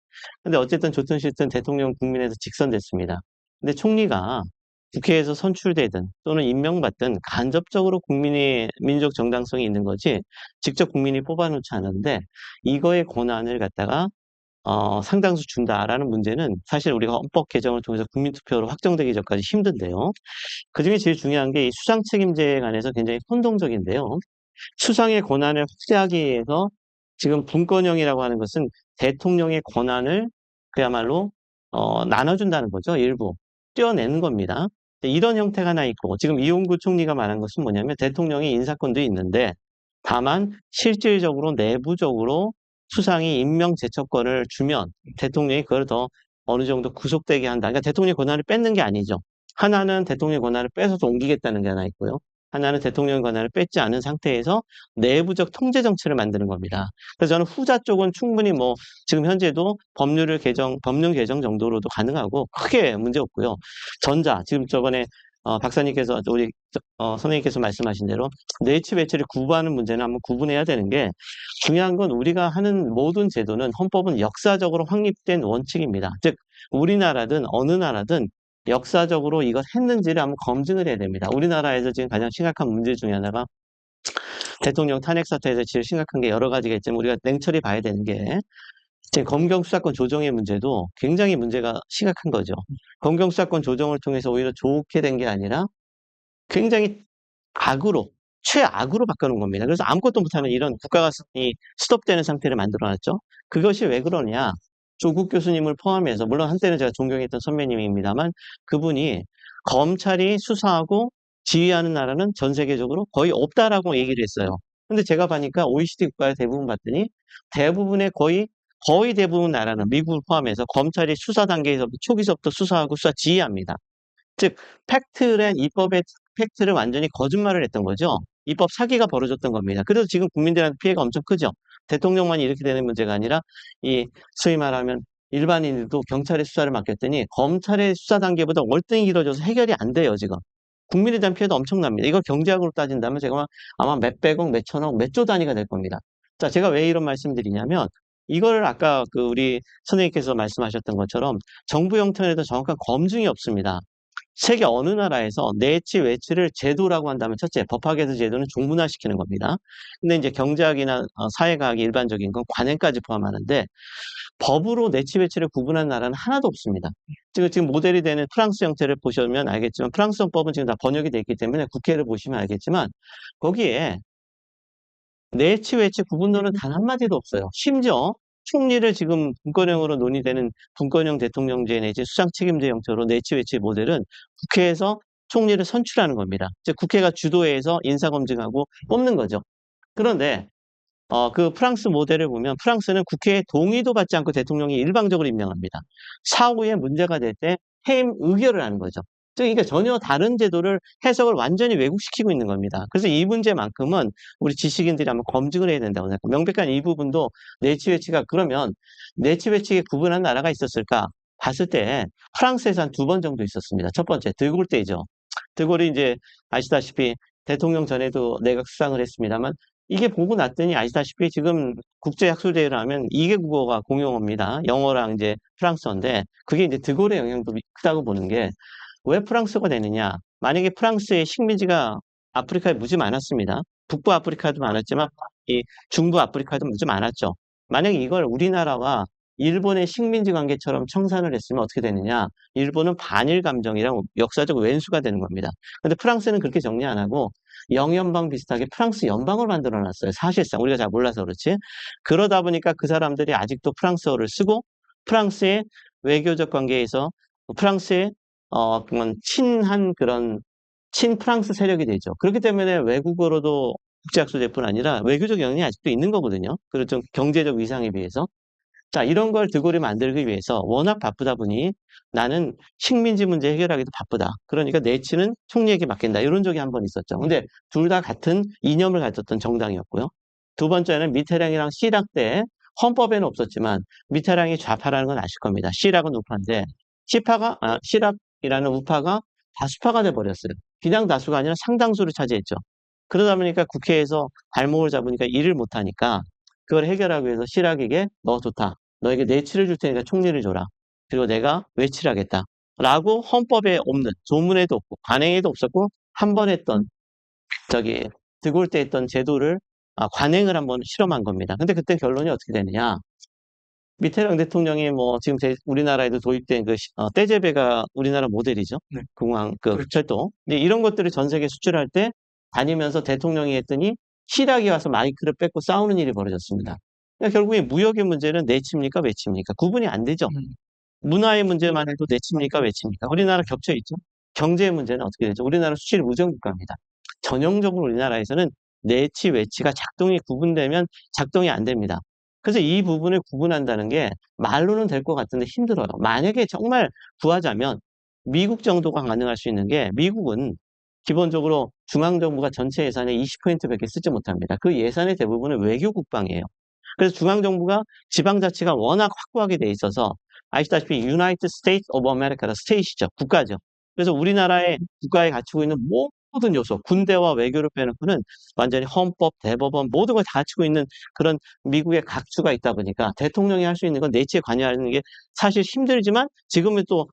근데 어쨌든 좋든 싫든 대통령은 국민에서 직선됐습니다. 근데 총리가 국회에서 선출되든 또는 임명받든 간접적으로 국민의 민족 정당성이 있는 거지 직접 국민이 뽑아놓지 않은데 이거의 권한을 갖다가 상당수 준다라는 문제는 사실 우리가 헌법 개정을 통해서 국민투표로 확정되기 전까지 힘든데요. 그중에 제일 중요한 게 이 수상 책임제에 관해서 굉장히 혼동적인데요. 수상의 권한을 확대하기 위해서 지금 분권형이라고 하는 것은 대통령의 권한을 그야말로 나눠준다는 거죠. 일부 떼어내는 겁니다. 이런 형태가 하나 있고 지금 이용구 총리가 말한 것은 뭐냐면 대통령의 인사권도 있는데 다만 실질적으로 내부적으로 수상이 임명 제청권을 주면 대통령이 그걸 더 어느 정도 구속되게 한다. 그러니까 대통령의 권한을 뺏는 게 아니죠. 하나는 대통령의 권한을 뺏어서 옮기겠다는 게 하나 있고요. 하나는 대통령의 권한을 뺏지 않은 상태에서 내부적 통제 정치를 만드는 겁니다. 그래서 저는 후자 쪽은 충분히 지금 현재도 법령 개정 정도로도 가능하고 크게 문제 없고요. 전자, 지금 저번에 박사님께서 우리 선생님께서 말씀하신 대로 내치 배치를 구분하는 문제는 한번 구분해야 되는 게 중요한 건 우리가 하는 모든 제도는 헌법은 역사적으로 확립된 원칙입니다. 즉 우리나라든 어느 나라든 역사적으로 이것 했는지를 한번 검증을 해야 됩니다. 우리나라에서 지금 가장 심각한 문제 중에 하나가 대통령 탄핵 사태에서 제일 심각한 게 여러 가지가 있지만 우리가 냉철히 봐야 되는 게 지금 검경 수사권 조정의 문제도 굉장히 문제가 심각한 거죠. 검경 수사권 조정을 통해서 오히려 좋게 된 게 아니라 굉장히 최악으로 바꿔놓은 겁니다. 그래서 아무것도 못하는 이런 국가가 스톱되는 상태를 만들어놨죠. 그것이 왜 그러냐? 조국 교수님을 포함해서 물론 한때는 제가 존경했던 선배님입니다만 그분이 검찰이 수사하고 지휘하는 나라는 전 세계적으로 거의 없다라고 얘기를 했어요. 근데 제가 보니까 OECD 국가의 대부분 봤더니 대부분의 거의 대부분 나라는 미국을 포함해서 검찰이 수사 단계에서부터 초기서부터 수사하고 수사 지휘합니다. 즉, 입법의 팩트를 완전히 거짓말을 했던 거죠. 입법 사기가 벌어졌던 겁니다. 그래서 지금 국민들한테 피해가 엄청 크죠. 대통령만이 이렇게 되는 문제가 아니라 소위 말하면 일반인들도 경찰의 수사를 맡겼더니 검찰의 수사 단계보다 월등히 길어져서 해결이 안 돼요, 지금. 국민에 대한 피해도 엄청납니다. 이거 경제학으로 따진다면 제가 아마 몇백억, 몇천억, 몇 조 단위가 될 겁니다. 자, 제가 왜 이런 말씀드리냐면 이걸 아까 우리 선생님께서 말씀하셨던 것처럼 정부 형편에도 정확한 검증이 없습니다. 세계 어느 나라에서 내치, 외치를 제도라고 한다면 첫째, 법학에서 제도는 종문화시키는 겁니다. 근데 이제 경제학이나 사회과학이 일반적인 건 관행까지 포함하는데 법으로 내치, 외치를 구분한 나라는 하나도 없습니다. 지금 모델이 되는 프랑스 형태를 보시면 알겠지만 프랑스 헌법은 지금 다 번역이 되어 있기 때문에 국회를 보시면 알겠지만 거기에 내치, 외치 구분도는 단 한마디도 없어요. 심지어 총리를 지금 분권형으로 논의되는 분권형 대통령제 내지 수장 책임제 형태로 내치, 외치 모델은 국회에서 총리를 선출하는 겁니다. 즉 국회가 주도해서 인사검증하고 뽑는 거죠. 그런데 그 프랑스 모델을 보면 프랑스는 국회의 동의도 받지 않고 대통령이 일방적으로 임명합니다. 사후에 문제가 될 때 해임 의결을 하는 거죠. 즉, 이게 전혀 다른 제도를 해석을 완전히 왜곡시키고 있는 겁니다. 그래서 이 문제만큼은 우리 지식인들이 한번 검증을 해야 된다고 생각합니다. 명백한 이 부분도 내치외치가 그러면 내치외치에 구분한 나라가 있었을까? 봤을 때 프랑스에서 한 2번 정도 있었습니다. 첫 번째, 드골 때죠. 드골이 이제 아시다시피 대통령 전에도 내각 수상을 했습니다만 이게 보고 났더니 아시다시피 지금 국제학술대회를 하면 2개 국어가 공용어입니다. 영어랑 이제 프랑스어인데 그게 이제 드골의 영향도 크다고 보는 게 왜 프랑스어가 되느냐? 만약에 프랑스의 식민지가 아프리카에 무지 많았습니다. 북부 아프리카도 많았지만 이 중부 아프리카도 무지 많았죠. 만약에 이걸 우리나라와 일본의 식민지 관계처럼 청산을 했으면 어떻게 되느냐? 일본은 반일 감정이랑 역사적 왼수가 되는 겁니다. 근데 프랑스는 그렇게 정리 안 하고 영연방 비슷하게 프랑스 연방을 만들어 놨어요. 사실상 우리가 잘 몰라서 그렇지. 그러다 보니까 그 사람들이 아직도 프랑스어를 쓰고 프랑스의 외교적 관계에서 프랑스의 그런 그런 친프랑스 세력이 되죠. 그렇기 때문에 외국어로도 국제학술대뿐 아니라 외교적 영향이 아직도 있는 거거든요. 그리고 좀 경제적 위상에 비해서. 자, 이런 걸 드골이 만들기 위해서 워낙 바쁘다 보니 나는 식민지 문제 해결하기도 바쁘다. 그러니까 내치는 총리에게 맡긴다. 이런 적이 한 번 있었죠. 근데 둘 다 같은 이념을 가졌던 정당이었고요. 두 번째는 미테랑이랑 시락 때 헌법에는 없었지만 미테랑이 좌파라는 건 아실 겁니다. 시락은 우파인데 시락이라는 우파가 다수파가 돼버렸어요. 그냥 다수가 아니라 상당수를 차지했죠. 그러다 보니까 국회에서 발목을 잡으니까 일을 못하니까 그걸 해결하기 위해서 시락에게 너 좋다. 너에게 내치를 줄 테니까 총리를 줘라. 그리고 내가 외치를 하겠다. 라고 헌법에 없는, 조문에도 없고, 관행에도 없었고, 한 번 했던, 드골 때 했던 제도를, 관행을 한번 실험한 겁니다. 근데 그때 결론이 어떻게 되느냐. 미테랑 대통령이 지금 우리나라에도 도입된 떼제베가 우리나라 모델이죠. 네. 공항, 그렇죠. 철도. 근데 이런 것들을 전 세계 수출할 때 다니면서 대통령이 했더니 시락이 와서 마이크를 뺏고 싸우는 일이 벌어졌습니다. 그러니까 결국에 무역의 문제는 내치입니까, 외치입니까? 구분이 안 되죠. 문화의 문제만 해도 내치입니까, 외치입니까? 우리나라 겹쳐 있죠. 경제의 문제는 어떻게 되죠? 우리나라 수출 무정 국가입니다. 전형적으로 우리나라에서는 내치, 외치가 구분되면 작동이 안 됩니다. 그래서 이 부분을 구분한다는 게 말로는 될 것 같은데 힘들어요. 만약에 정말 구하자면 미국 정도가 가능할 수 있는 게 미국은 기본적으로 중앙정부가 전체 예산의 20%밖에 쓰지 못합니다. 그 예산의 대부분은 외교 국방이에요. 그래서 중앙정부가 지방자치가 워낙 확고하게 돼 있어서 아시다시피 United States of America라 스테이시죠. 국가죠. 그래서 우리나라의 국가에 갖추고 있는 모든 요소, 군대와 외교를 빼놓고는 완전히 헌법, 대법원 모든 걸 다 갖추고 있는 그런 미국의 각주가 있다 보니까 대통령이 할 수 있는 건 내치에 관여하는 게 사실 힘들지만 지금은 또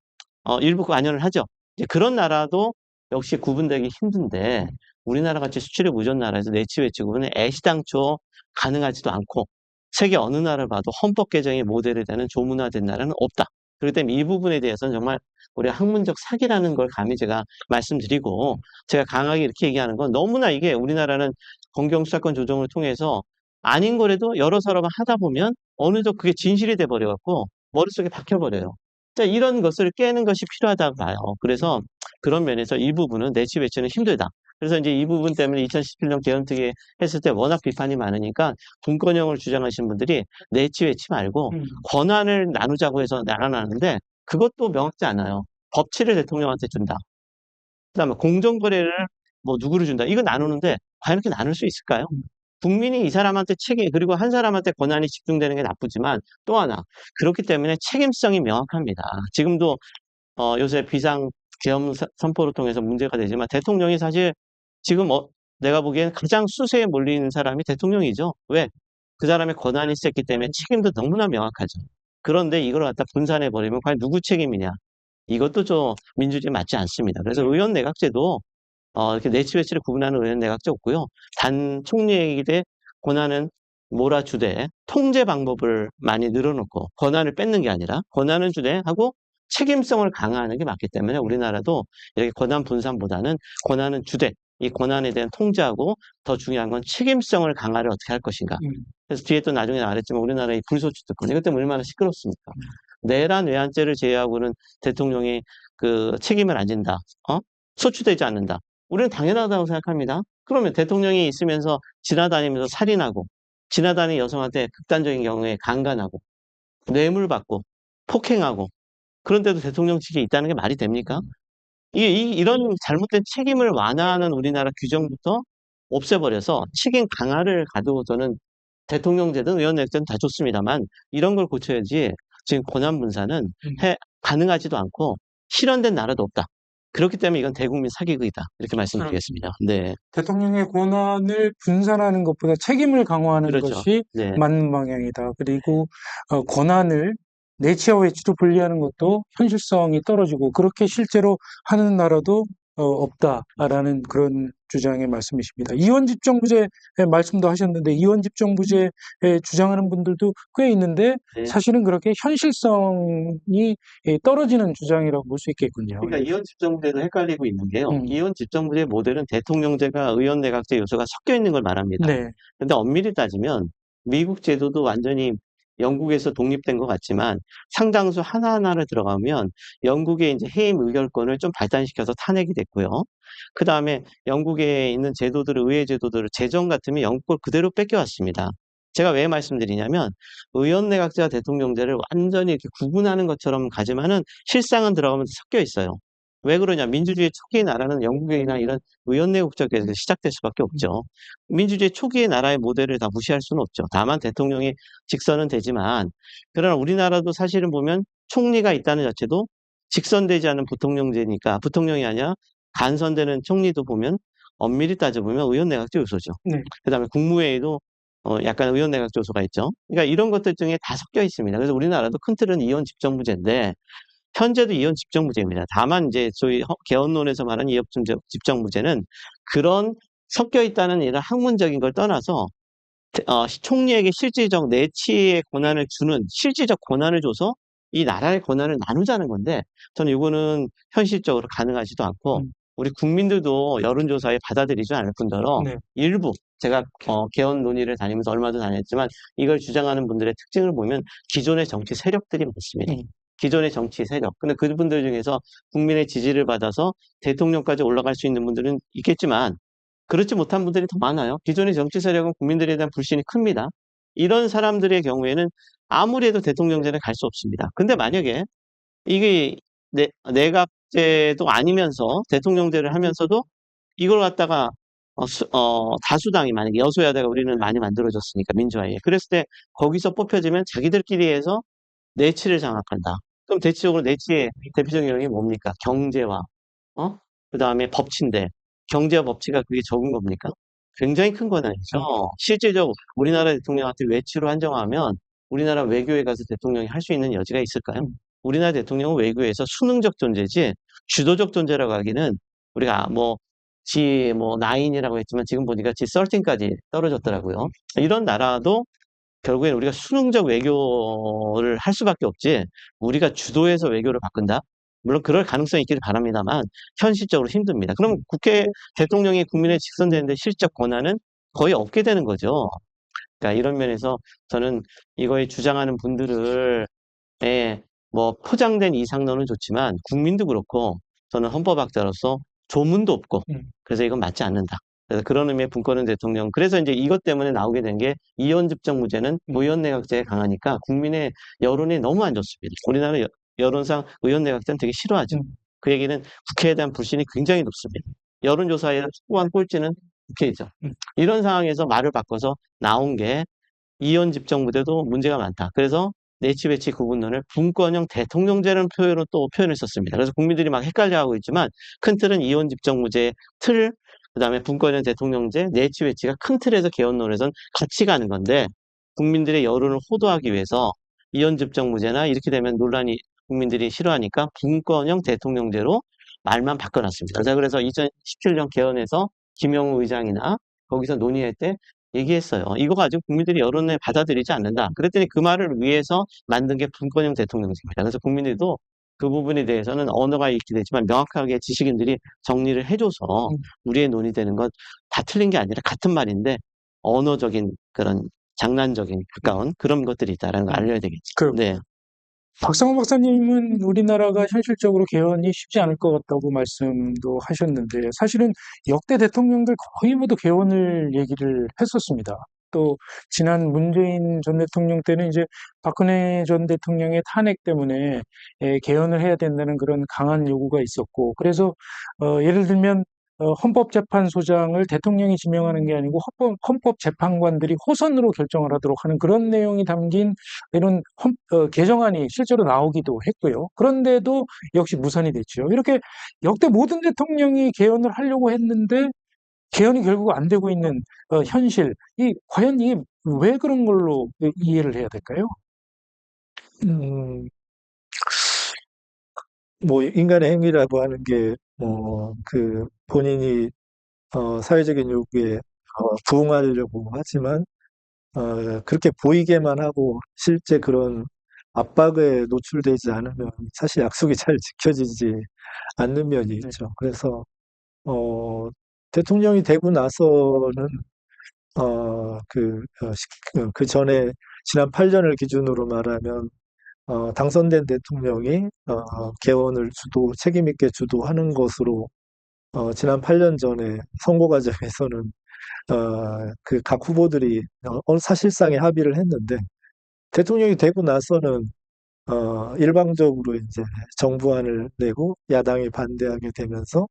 일부 관여를 하죠. 이제 그런 나라도 역시 구분되기 힘든데 우리나라 같이 수출이 무전 나라에서 내치 외치 구분은 애시당초 가능하지도 않고 세계 어느 나라를 봐도 헌법 개정의 모델이 되는 조문화된 나라는 없다. 그렇기 때문에 이 부분에 대해서는 정말 우리 학문적 사기라는 걸 감히 제가 말씀드리고 제가 강하게 이렇게 얘기하는 건 너무나 이게 우리나라는 검경수사권 조정을 통해서 아닌 거라도 여러 사람을 하다 보면 어느덧 그게 진실이 돼버려갖고 머릿속에 박혀버려요. 자, 이런 것을 깨는 것이 필요하다고 봐요. 그래서 그런 면에서 이 부분은 내치 외치는 힘들다. 그래서 이제 이 부분 때문에 2017년 개헌특위 했을 때 워낙 비판이 많으니까 분권형을 주장하시는 분들이 내치 외치 말고 권한을 나누자고 해서 나눠놨는데 그것도 명확지 않아요. 법치를 대통령한테 준다. 그다음에 공정거래를 뭐 누구를 준다. 이거 나누는데 과연 이렇게 나눌 수 있을까요? 국민이 이 사람한테 책임, 그리고 한 사람한테 권한이 집중되는 게 나쁘지만 또 하나, 그렇기 때문에 책임성이 명확합니다. 지금도 요새 비상 계엄 선포를 통해서 문제가 되지만 대통령이 사실 지금 내가 보기엔 가장 수세에 몰리는 사람이 대통령이죠. 왜? 그 사람의 권한이 셌기 때문에 책임도 너무나 명확하죠. 그런데 이걸 갖다 분산해버리면 과연 누구 책임이냐? 이것도 좀 민주주의에 맞지 않습니다. 그래서 의원 내각제도 이렇게 내치외치를 구분하는 의원 내각제 없고요. 단 총리에게 권한은 몰아주되 통제 방법을 많이 늘어놓고 권한을 뺏는 게 아니라 권한은 주되 하고 책임성을 강화하는 게 맞기 때문에 우리나라도 이렇게 권한 분산보다는 권한은 주되 이 권한에 대한 통제하고 더 중요한 건 책임성을 강화를 어떻게 할 것인가. 그래서 뒤에 또 나중에 말했지만 우리나라의 불소추 특권 이것 때문에 얼마나 시끄럽습니까? 내란 외환죄를 제외하고는 대통령이 그 책임을 안 진다. 소추되지 않는다. 우리는 당연하다고 생각합니다. 그러면 대통령이 있으면서 지나다니면서 살인하고 지나다니는 여성한테 극단적인 경우에 강간하고 뇌물 받고 폭행하고 그런데도 대통령직에 있다는 게 말이 됩니까? 이런 잘못된 책임을 완화하는 우리나라 규정부터 없애버려서 책임 강화를 가지고 저는 대통령제든 의원내각제든 다 좋습니다만 이런 걸 고쳐야지 지금 권한 분산은 가능하지도 않고 실현된 나라도 없다. 그렇기 때문에 이건 대국민 사기극이다. 이렇게 말씀드리겠습니다. 네. 대통령의 권한을 분산하는 것보다 책임을 강화하는 그렇죠. 것이 네. 맞는 방향이다. 그리고 권한을 내치와 외치로 분리하는 것도 현실성이 떨어지고 그렇게 실제로 하는 나라도 없다라는 그런 주장의 말씀이십니다. 이원 집정부제 말씀도 하셨는데 이원 집정부제 주장하는 분들도 꽤 있는데 네. 사실은 그렇게 현실성이 떨어지는 주장이라고 볼 수 있겠군요. 그러니까 이원 집정부제도 헷갈리고 있는 게요. 음. 이원 집정부제 모델은 대통령제가 의원 내각제 요소가 섞여 있는 걸 말합니다. 네. 근데 엄밀히 따지면 미국 제도도 완전히 영국에서 독립된 것 같지만 상당수 하나하나를 들어가면 영국의 이제 해임 의결권을 좀 발달시켜서 탄핵이 됐고요. 그 다음에 영국에 있는 제도들을, 의회 제도들을 재정 같으면 영국 걸 그대로 뺏겨왔습니다. 제가 왜 말씀드리냐면 의원 내각제와 대통령제를 완전히 이렇게 구분하는 것처럼 가지만은 실상은 들어가면 섞여 있어요. 왜 그러냐? 민주주의 초기의 나라는 영국이나 이런 의원내 국적에서 시작될 수밖에 없죠. 민주주의 초기의 나라의 모델을 다 무시할 수는 없죠. 다만 대통령이 직선은 되지만, 그러나 우리나라도 사실은 보면 총리가 있다는 자체도 직선되지 않은 부통령제니까, 부통령이 아니라 간선되는 총리도 보면 엄밀히 따져보면 의원 내각제 요소죠. 네. 그 다음에 국무회의도 약간 의원 내각제 요소가 있죠. 그러니까 이런 것들 중에 다 섞여 있습니다. 그래서 우리나라도 큰 틀은 이원 집정부제인데, 현재도 이원 집정부제입니다. 다만 이제 저희 개헌론에서 말하는 이원 집정부제는 그런 섞여 있다는 이런 학문적인 걸 떠나서 총리에게 실질적 내치의 권한을 주는 실질적 권한을 줘서 이 나라의 권한을 나누자는 건데 저는 이거는 현실적으로 가능하지도 않고 우리 국민들도 여론조사에 받아들이지 않을 뿐더러 네. 일부 제가 개헌 논의를 다니면서 얼마도 다녔지만 이걸 주장하는 분들의 특징을 보면 기존의 정치 세력들이 많습니다. 기존의 정치 세력. 근데 그분들 중에서 국민의 지지를 받아서 대통령까지 올라갈 수 있는 분들은 있겠지만 그렇지 못한 분들이 더 많아요. 기존의 정치 세력은 국민들에 대한 불신이 큽니다. 이런 사람들의 경우에는 아무리 해도 대통령제는 갈 수 없습니다. 근데 만약에 이게 내각제도 아니면서 대통령제를 하면서도 이걸 갖다가 다수당이 만약에 여소야대가 우리는 많이 만들어졌으니까 민주화에 그랬을 때 거기서 뽑혀지면 자기들끼리 해서 내치를 장악한다. 그럼 대체적으로 내치의 대표적인 영역이 뭡니까? 경제와 그 다음에 법치인데 경제와 법치가 그게 적은 겁니까? 굉장히 큰 건 아니죠. 실질적으로 우리나라 대통령한테 외치로 한정하면 우리나라 외교에 가서 대통령이 할 수 있는 여지가 있을까요? 우리나라 대통령은 외교에서 수능적 존재지 주도적 존재라고 하기는 우리가 G9이라고 했지만 지금 보니까 G13까지 떨어졌더라고요. 이런 나라도 결국엔 우리가 수능적 외교를 할 수밖에 없지 우리가 주도해서 외교를 바꾼다? 물론 그럴 가능성이 있기를 바랍니다만 현실적으로 힘듭니다. 그럼 국회 대통령이 국민에 직선되는데 실적 권한은 거의 없게 되는 거죠. 그러니까 이런 면에서 저는 이거에 주장하는 분들을 포장된 이상론은 좋지만 국민도 그렇고 저는 헌법학자로서 조문도 없고, 음. 그래서 이건 맞지 않는다. 그래서 그런 의미의 분권은 대통령. 그래서 이제 이것 때문에 나오게 된 게 이원 집정무제는 의원 내각제에 강하니까 국민의 여론이 너무 안 좋습니다. 우리나라 여론상 의원 내각제는 되게 싫어하죠. 음. 그 얘기는 국회에 대한 불신이 굉장히 높습니다. 여론조사에 확고한 꼴찌는 국회이죠. 음. 이런 상황에서 말을 바꿔서 나온 게 이원 집정부대도 문제가 많다. 그래서 내치 배치 구분론을 분권형 대통령제라는 표현으로 또 표현을 썼습니다. 그래서 국민들이 막 헷갈려하고 있지만 큰 틀은 이원 집정부제의 틀, 그다음에 분권형 대통령제, 내치 배치가 큰 틀에서 개헌론에선 같이 가는 건데 국민들의 여론을 호도하기 위해서 이원 집정부제나 이렇게 되면 논란이 국민들이 싫어하니까 분권형 대통령제로 말만 바꿔놨습니다. 그래서 2017년 개헌에서 김영우 의장이나 거기서 논의할 때 얘기했어요. 이거 가지고 국민들이 여론에 받아들이지 않는다. 그랬더니 그 말을 위해서 만든 게 분권형 대통령제입니다. 그래서 국민들도 그 부분에 대해서는 언어가 있게 되지만 명확하게 지식인들이 정리를 해줘서 음. 우리의 논의되는 건 다 틀린 게 아니라 같은 말인데 언어적인 그런 장난적인 가까운 그런 것들이 있다라는 걸 알려야 되겠죠. 그 네. 박상호 박사님은 우리나라가 현실적으로 개헌이 쉽지 않을 것 같다고 말씀도 하셨는데 사실은 역대 대통령들 거의 모두 개헌을 얘기를 했었습니다. 또 지난 문재인 전 대통령 때는 이제 박근혜 전 대통령의 탄핵 때문에 개헌을 해야 된다는 그런 강한 요구가 있었고 그래서 예를 들면 헌법재판소장을 대통령이 지명하는 게 아니고 헌법재판관들이 호선으로 결정을 하도록 하는 그런 내용이 담긴 이런 개정안이 실제로 나오기도 했고요. 그런데도 역시 무산이 됐죠. 이렇게 역대 모든 대통령이 개헌을 하려고 했는데 개헌이 결국 안 되고 있는 현실, 과연 이게 왜 그런 걸로 이해를 해야 될까요? 음, 뭐 인간의 행위라고 하는 게 그 본인이 사회적인 요구에 부응하려고 하지만 그렇게 보이게만 하고 실제 그런 압박에 노출되지 않으면 사실 약속이 잘 지켜지지 않는 면이 있죠. 그래서 대통령이 되고 나서는 그 전에 지난 8년을 기준으로 말하면 당선된 대통령이 개헌을 책임 있게 주도하는 것으로 지난 8년 전에 선거 과정에서는 그 각 후보들이 사실상의 합의를 했는데 대통령이 되고 나서는 일방적으로 이제 정부안을 내고 야당이 반대하게 되면서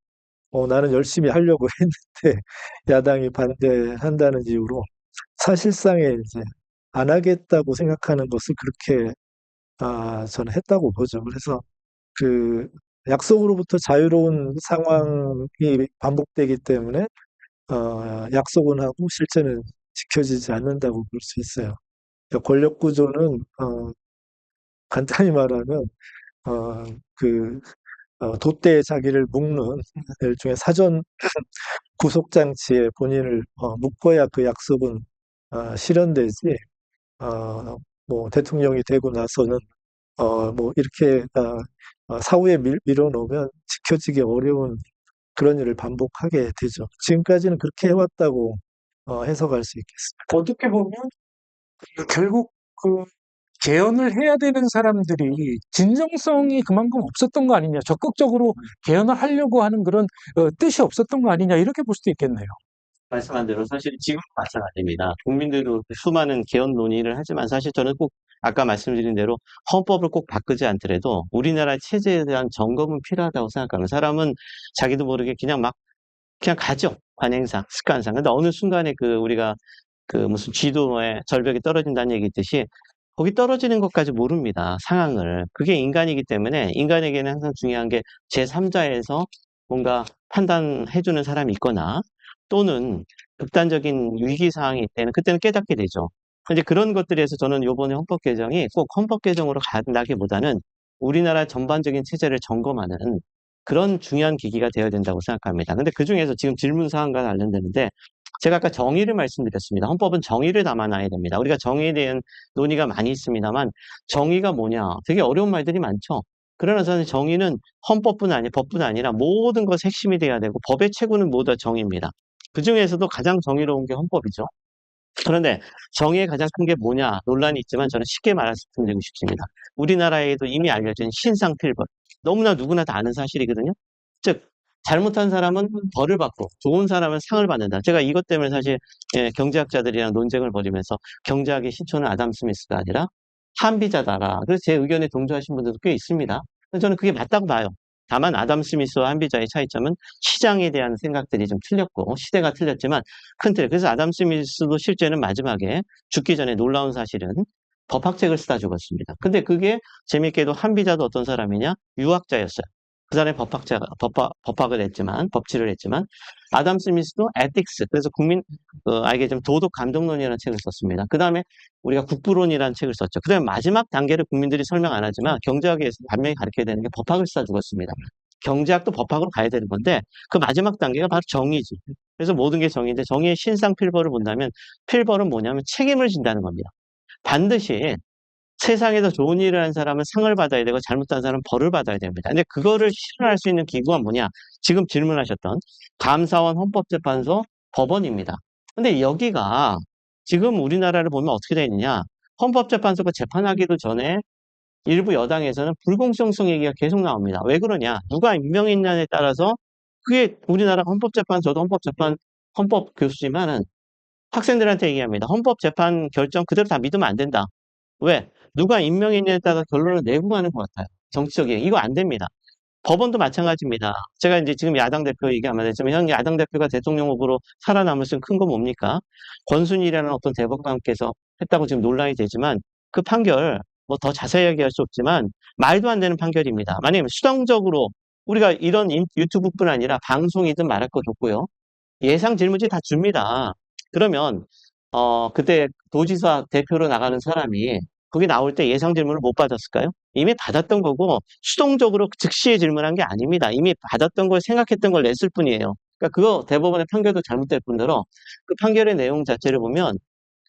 나는 열심히 하려고 했는데 야당이 반대한다는 이유로 사실상에 이제 안 하겠다고 생각하는 것을 그렇게 저는 했다고 보죠. 그래서 그 약속으로부터 자유로운 상황이 반복되기 때문에 약속은 하고 실제는 지켜지지 않는다고 볼 수 있어요. 그러니까 권력 구조는 간단히 말하면 어, 그 돛대에 자기를 묶는 일종의 사전 구속 장치에 본인을 묶어야 그 약속은 실현되지. 뭐 대통령이 되고 나서는 뭐 이렇게 사후에 밀어놓으면 지켜지기 어려운 그런 일을 반복하게 되죠. 지금까지는 그렇게 해왔다고 해석할 수 있겠습니다. 어떻게 보면 결국 그 개헌을 해야 되는 사람들이 진정성이 그만큼 없었던 거 아니냐, 적극적으로 개헌을 하려고 하는 그런 뜻이 없었던 거 아니냐 이렇게 볼 수도 있겠네요. 말씀한 대로 사실 지금 마찬가지입니다. 국민들도 수많은 개헌 논의를 하지만 사실 저는 꼭 아까 말씀드린 대로 헌법을 꼭 바꾸지 않더라도 우리나라 체제에 대한 점검은 필요하다고 생각합니다. 사람은 자기도 모르게 그냥 가죠. 관행상, 습관상. 근데 어느 순간에 우리가 무슨 지도에 절벽이 떨어진다는 얘기 있듯이 거기 떨어지는 것까지 모릅니다. 상황을. 그게 인간이기 때문에 인간에게는 항상 중요한 게 제3자에서 뭔가 판단해주는 사람이 있거나 또는 극단적인 위기 상황이 있다면 그때는 깨닫게 되죠. 근데 그런 것들에서 저는 이번에 헌법 개정이 꼭 헌법 개정으로 간다기보다는 우리나라 전반적인 체제를 점검하는 그런 중요한 계기가 되어야 된다고 생각합니다. 근데 그 중에서 지금 질문 사항과 관련되는데 제가 아까 정의를 말씀드렸습니다. 헌법은 정의를 담아놔야 됩니다. 우리가 정의에 대한 논의가 많이 있습니다만 정의가 뭐냐? 되게 어려운 말들이 많죠. 그러나 저는 정의는 헌법뿐 아니라 법뿐 아니라 모든 것의 핵심이 돼야 되고 법의 최고는 모두 다 정의입니다. 그 중에서도 가장 정의로운 게 헌법이죠. 그런데 정의의 가장 큰 게 뭐냐 논란이 있지만 저는 쉽게 말씀드리고 싶습니다. 우리나라에도 이미 알려진 신상필벌. 너무나 누구나 다 아는 사실이거든요. 즉 잘못한 사람은 벌을 받고 좋은 사람은 상을 받는다. 제가 이것 때문에 사실 경제학자들이랑 논쟁을 벌이면서 경제학의 시초는 아담 스미스가 아니라 한비자다라. 그래서 제 의견에 동조하신 분들도 꽤 있습니다. 저는 그게 맞다고 봐요. 다만 아담 스미스와 한비자의 차이점은 시장에 대한 생각들이 좀 틀렸고 시대가 틀렸지만 큰 틀. 그래서 아담 스미스도 실제는 마지막에 죽기 전에 놀라운 사실은 법학책을 쓰다 죽었습니다. 근데 그게 재밌게도 한비자도 어떤 사람이냐? 유학자였어요. 그 사람이 법학을 했지만, 법치를 했지만, 아담 스미스도 에틱스, 그래서 알게 좀 도덕 감독론이라는 책을 썼습니다. 그 다음에 우리가 국부론이라는 책을 썼죠. 그 다음에 마지막 단계를 국민들이 설명 안 하지만 경제학에서 반면에 가르쳐야 되는 게 법학을 쓰다 죽었습니다. 경제학도 법학으로 가야 되는 건데 그 마지막 단계가 바로 정의지. 그래서 모든 게 정의인데 정의의 신상 필벌을 본다면 필벌은 뭐냐면 책임을 진다는 겁니다. 반드시 세상에서 좋은 일을 한 사람은 상을 받아야 되고 잘못한 사람은 벌을 받아야 됩니다. 근데 그거를 실현할 수 있는 기구가 뭐냐? 지금 질문하셨던 감사원, 헌법재판소, 법원입니다. 근데 여기가 지금 우리나라를 보면 어떻게 되어 있느냐? 헌법재판소가 재판하기도 전에 일부 여당에서는 불공정성 얘기가 계속 나옵니다. 왜 그러냐? 누가 임명했냐에 따라서 그게 우리나라 헌법재판소도 헌법 교수지만은 학생들한테 얘기합니다. 헌법재판 결정 그대로 다 믿으면 안 된다. 왜? 누가 임명했냐에 따라 결론을 내고 가는 것 같아요. 정치적인. 이거 안 됩니다. 법원도 마찬가지입니다. 제가 이제 지금 야당 대표 얘기하면 되지만, 현 야당 대표가 대통령 후보로 살아남을 수 있는 큰 건 뭡니까? 권순일이라는 어떤 대법관께서 했다고 지금 논란이 되지만, 그 판결, 뭐 더 자세히 얘기할 수 없지만, 말도 안 되는 판결입니다. 만약에 수동적으로, 우리가 이런 유튜브뿐 아니라 방송이든 말할 거 줬고요. 예상 질문지 다 줍니다. 그러면 그때 도지사 대표로 나가는 사람이 거기 나올 때 예상 질문을 못 받았을까요? 이미 받았던 거고 수동적으로 즉시에 질문한 게 아닙니다. 이미 받았던 걸 생각했던 걸 냈을 뿐이에요. 그러니까 그거 대법원의 판결도 잘못될 뿐더러 그 판결의 내용 자체를 보면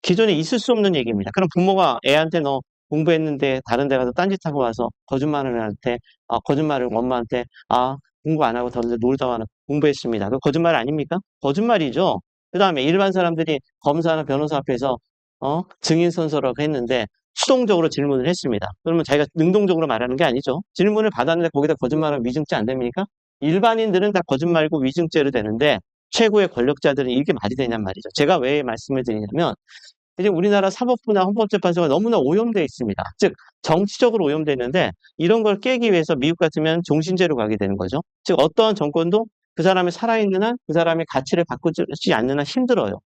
기존에 있을 수 없는 얘기입니다. 그럼 부모가 애한테 너 공부했는데 다른 데 가서 딴짓하고 와서 거짓말을 엄마한테 공부 안 하고 다른 데 놀다 와서 공부했습니다. 그 거짓말 아닙니까? 거짓말이죠. 그 다음에 일반 사람들이 검사나 변호사 앞에서 증인 선서라고 했는데 수동적으로 질문을 했습니다. 그러면 자기가 능동적으로 말하는 게 아니죠. 질문을 받았는데 거기다 거짓말하면 위증죄 안 됩니까? 일반인들은 다 거짓말이고 위증죄로 되는데 최고의 권력자들은 이게 말이 되냔 말이죠. 제가 왜 말씀을 드리냐면 이제 우리나라 사법부나 헌법재판소가 너무나 오염되어 있습니다. 즉 정치적으로 오염되어 있는데 이런 걸 깨기 위해서 미국 같으면 종신제로 가게 되는 거죠. 즉 어떠한 정권도 그 사람이 살아있는 한 그 사람의 가치를 바꾸지 않는 한 힘들어요.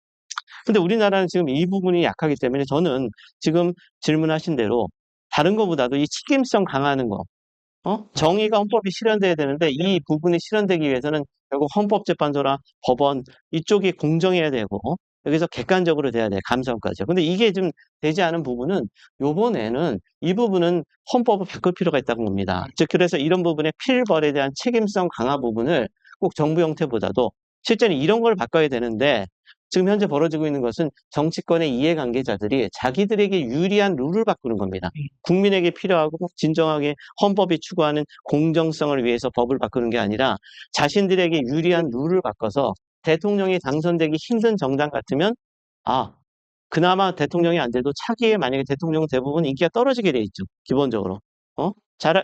근데 우리나라는 지금 이 부분이 약하기 때문에 저는 지금 질문하신 대로 다른 것보다도 이 책임성 강화하는 거, 정의가 헌법이 실현돼야 되는데 이 부분이 실현되기 위해서는 결국 헌법재판소나 법원 이쪽이 공정해야 되고 여기서 객관적으로 돼야 돼 감사원까지요. 근데 이게 좀 되지 않은 부분은 요번에는 이 부분은 헌법을 바꿀 필요가 있다고 봅니다. 즉 그래서 이런 부분의 필벌에 대한 책임성 강화 부분을 꼭 정부 형태보다도 실제는 이런 걸 바꿔야 되는데 지금 현재 벌어지고 있는 것은 정치권의 이해관계자들이 자기들에게 유리한 룰을 바꾸는 겁니다. 국민에게 필요하고 진정하게 헌법이 추구하는 공정성을 위해서 법을 바꾸는 게 아니라 자신들에게 유리한 룰을 바꿔서 대통령이 당선되기 힘든 정당 같으면 그나마 대통령이 안 돼도 차기에 만약에 대통령은 대부분 인기가 떨어지게 돼 있죠. 기본적으로.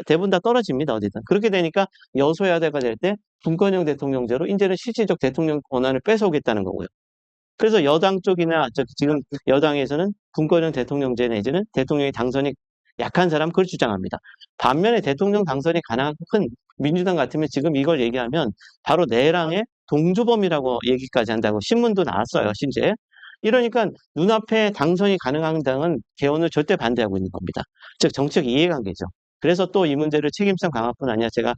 대부분 다 떨어집니다. 어디든. 그렇게 되니까 여소야대가 될 때 분권형 대통령제로 이제는 실질적 대통령 권한을 뺏어오겠다는 거고요. 그래서 여당 쪽이나 지금 여당에서는 분권형 대통령제 내지는 대통령의 당선이 약한 사람 그걸 주장합니다. 반면에 대통령 당선이 가능한 큰 민주당 같으면 지금 이걸 얘기하면 바로 내랑의 동조범이라고 얘기까지 한다고 신문도 나왔어요. 심지어. 이러니까 눈앞에 당선이 가능한 당은 개헌을 절대 반대하고 있는 겁니다. 즉 정치적 이해관계죠. 그래서 또 이 문제를 책임성 강화뿐 아니라 제가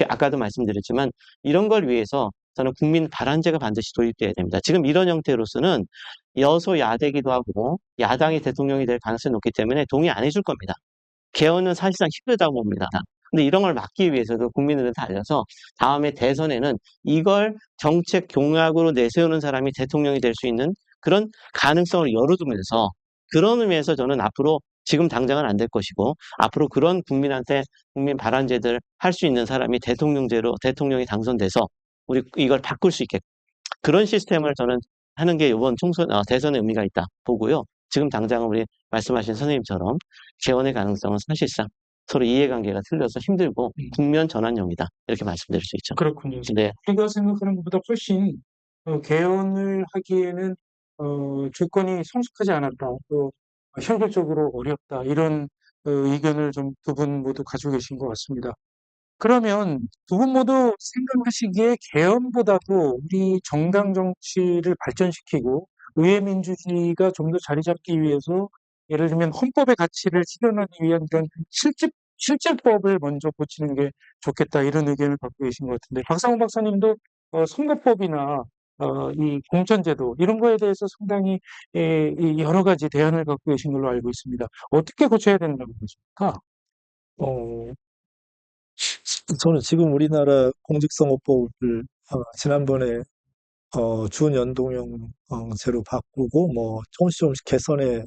아까도 말씀드렸지만 이런 걸 위해서 저는 국민 발안제가 반드시 도입돼야 됩니다. 지금 이런 형태로서는 여소야대기도 하고 야당이 대통령이 될 가능성이 높기 때문에 동의 안 해줄 겁니다. 개헌은 사실상 힘들다고 봅니다. 근데 이런 걸 막기 위해서도 국민들한테 알려서 다음에 대선에는 이걸 정책 공약으로 내세우는 사람이 대통령이 될 수 있는 그런 가능성을 열어두면서 그런 의미에서 저는 앞으로 지금 당장은 안 될 것이고 앞으로 그런 국민한테 국민 발안제들 할 수 있는 사람이 대통령이 당선돼서 우리 이걸 바꿀 수 있게 그런 시스템을 저는 하는 게 이번 대선의 의미가 있다 보고요. 지금 당장은 우리 말씀하신 선생님처럼 개헌의 가능성은 사실상 서로 이해관계가 틀려서 힘들고 국면 전환용이다. 이렇게 말씀드릴 수 있죠. 그렇군요. 네. 우리가 생각하는 것보다 훨씬 개헌을 하기에는 조건이 성숙하지 않았다. 또 현실적으로 어렵다. 이런 의견을 좀 두 분 모두 가지고 계신 것 같습니다. 그러면 두 분 모두 생각하시기에 개헌보다도 우리 정당 정치를 발전시키고 의회 민주주의가 좀 더 자리 잡기 위해서 예를 들면 헌법의 가치를 실현하기 위한 그런 실제법을 먼저 고치는 게 좋겠다 이런 의견을 갖고 계신 것 같은데 박상훈 박사님도 선거법이나 이 공천제도 이런 거에 대해서 상당히 이 여러 가지 대안을 갖고 계신 걸로 알고 있습니다. 어떻게 고쳐야 된다고 보십니까? 어, 저는 지금 우리나라 공직선거법을 지난번에 준연동형제로 바꾸고 뭐 조금씩 개선해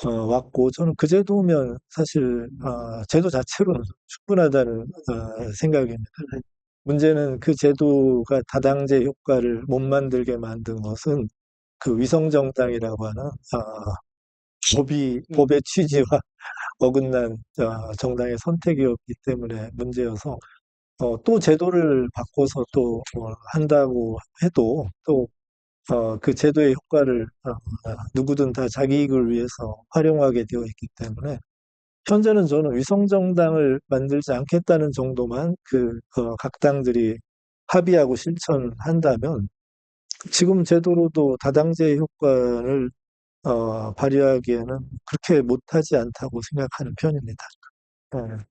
왔고 저는 그 제도면 사실 제도 자체로는 충분하다는 생각입니다. 문제는 그 제도가 다당제 효과를 못 만들게 만든 것은 그 위성정당이라고 하는 법의 취지와 어긋난 정당의 선택이었기 때문에 문제여서 또 제도를 바꿔서 또 한다고 해도 또 그 제도의 효과를 누구든 다 자기 이익을 위해서 활용하게 되어 있기 때문에 현재는 저는 위성정당을 만들지 않겠다는 정도만 각 당들이 합의하고 실천한다면 지금 제도로도 다당제 효과를 발휘하기에는 그렇게 못하지 않다고 생각하는 편입니다.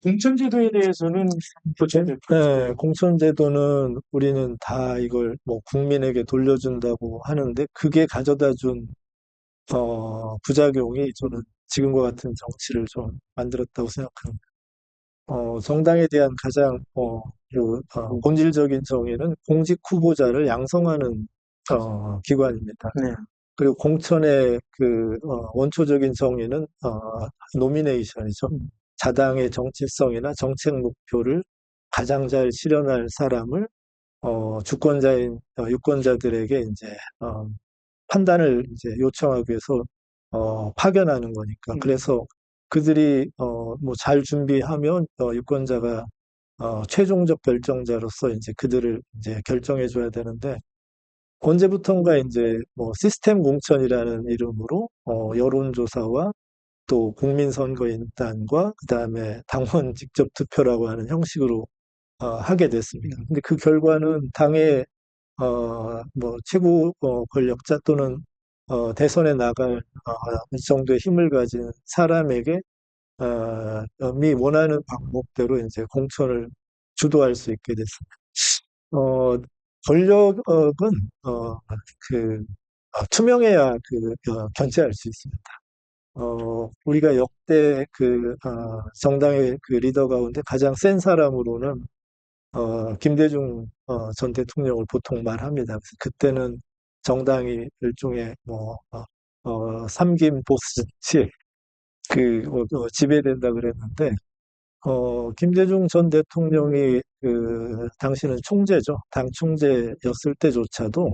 공천제도에 대해서는 네, 공천제도는 우리는 다 이걸 뭐 국민에게 돌려준다고 하는데 그게 가져다 준 부작용이 저는 지금과 같은 정치를 좀 만들었다고 생각합니다. 정당에 대한 가장 본질적인 정의는 공직 후보자를 양성하는 기관입니다. 네. 그리고 공천의 원초적인 정의는 노미네이션이죠. 자당의 정체성이나 정책 목표를 가장 잘 실현할 사람을 주권자인 유권자들에게 이제 판단을 이제 요청하기 위해서 파견하는 거니까. 그래서 그들이 뭐 잘 준비하면 유권자가 최종적 결정자로서 이제 그들을 이제 결정해 줘야 되는데 언제부턴가 이제 뭐 시스템 공천이라는 이름으로 여론조사와 또 국민선거인단과 그다음에 당원 직접 투표라고 하는 형식으로 하게 됐습니다. 근데 그 결과는 당의 뭐 최고 권력자 또는 대선에 나갈 이 정도의 힘을 가진 사람에게 미 원하는 방법대로 이제 공천을 주도할 수 있게 됐습니다. 어, 권력은 투명해야 견제할 수 있습니다. 우리가 역대 정당의 리더 가운데 가장 센 사람으로는 김대중 전 대통령을 보통 말합니다. 그래서 그때는 정당이 일종의 삼김 보스같이 지배된다 그랬는데 김대중 전 대통령이 당시는 총재죠. 당 총재였을 때조차도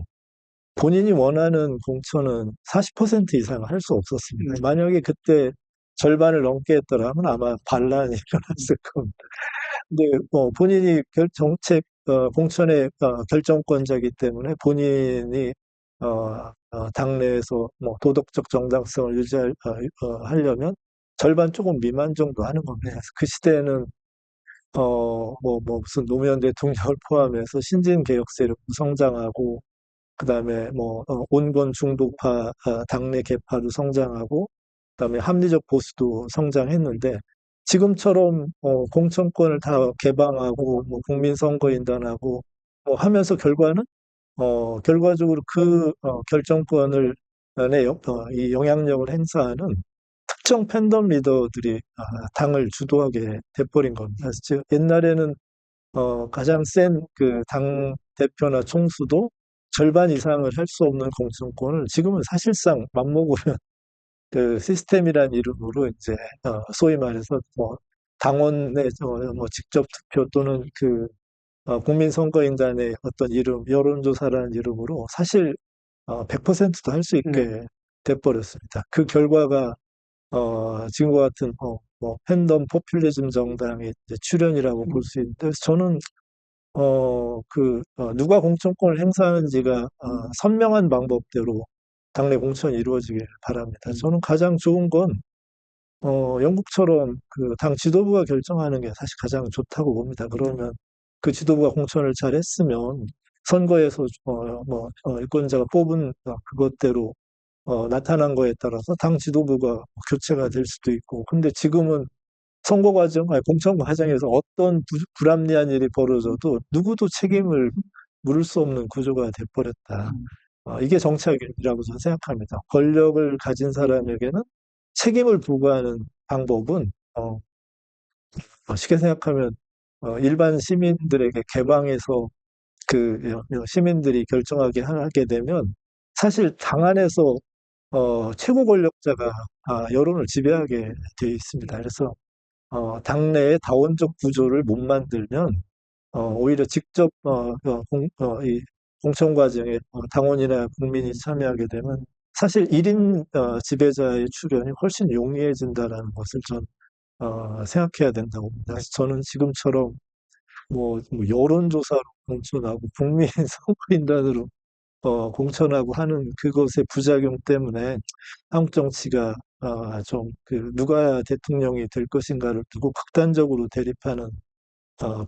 본인이 원하는 공천은 40% 이상 할 수 없었습니다. 만약에 그때 절반을 넘게 했더라면 아마 반란이 일어났을 겁니다. 근데 본인이 정책 공천의 결정권자이기 때문에 본인이 당내에서 뭐 도덕적 정당성을 하려면 절반 조금 미만 정도 하는 겁니다. 그래서 그 시대에는 무슨 노무현 대통령을 포함해서 신진 개혁 세력도 성장하고 그다음에 온건 중도파 당내 계파도 성장하고 그다음에 합리적 보수도 성장했는데 지금처럼 공천권을 다 개방하고 국민선거인단하고 하면서 결과적으로 결정권을 이 영향력을 행사하는 특정 팬덤 리더들이 당을 주도하게 돼버린 겁니다. 그래서 즉 옛날에는 가장 센 당 대표나 총수도 절반 이상을 할 수 없는 공천권을 지금은 사실상 맘먹으면 시스템이란 이름으로 이제 소위 말해서 당원의 직접 투표 또는 국민선거인단의 어떤 이름, 여론조사라는 이름으로 사실 100%도 할 수 있게 돼버렸습니다. 그 결과가 지금과 같은 뭐 팬덤 포퓰리즘 정당의 이제 출현이라고 볼 수 있는데, 그래서 저는 누가 공천권을 행사하는지가 선명한 방법대로 당내 공천이 이루어지길 바랍니다. 저는 가장 좋은 건 영국처럼 그 당 지도부가 결정하는 게 사실 가장 좋다고 봅니다. 그러면 그 지도부가 공천을 잘 했으면 선거에서 유권자가 뽑은 그것대로 나타난 거에 따라서 당 지도부가 교체가 될 수도 있고. 근데 지금은 선거 과정, 아니 공천 과정에서 어떤 불합리한 일이 벌어져도 누구도 책임을 물을 수 없는 구조가 돼버렸다. 이게 정치학이라고 저는 생각합니다. 권력을 가진 사람에게는 책임을 부과하는 방법은 쉽게 생각하면 일반 시민들에게 개방해서 시민들이 결정하게 하게 되면 사실 당 안에서 최고 권력자가 여론을 지배하게 되어 있습니다. 그래서 당내의 다원적 구조를 못 만들면 오히려 직접 이 공천 과정에 당원이나 국민이 참여하게 되면 사실 1인 지배자의 출현이 훨씬 용이해진다는 것을 전 생각해야 된다고 봅니다. 그래서 저는 지금처럼 뭐 여론조사로 공천하고 국민 선거인단으로 공천하고 하는 그것의 부작용 때문에 한국 정치가 누가 대통령이 될 것인가를 두고 극단적으로 대립하는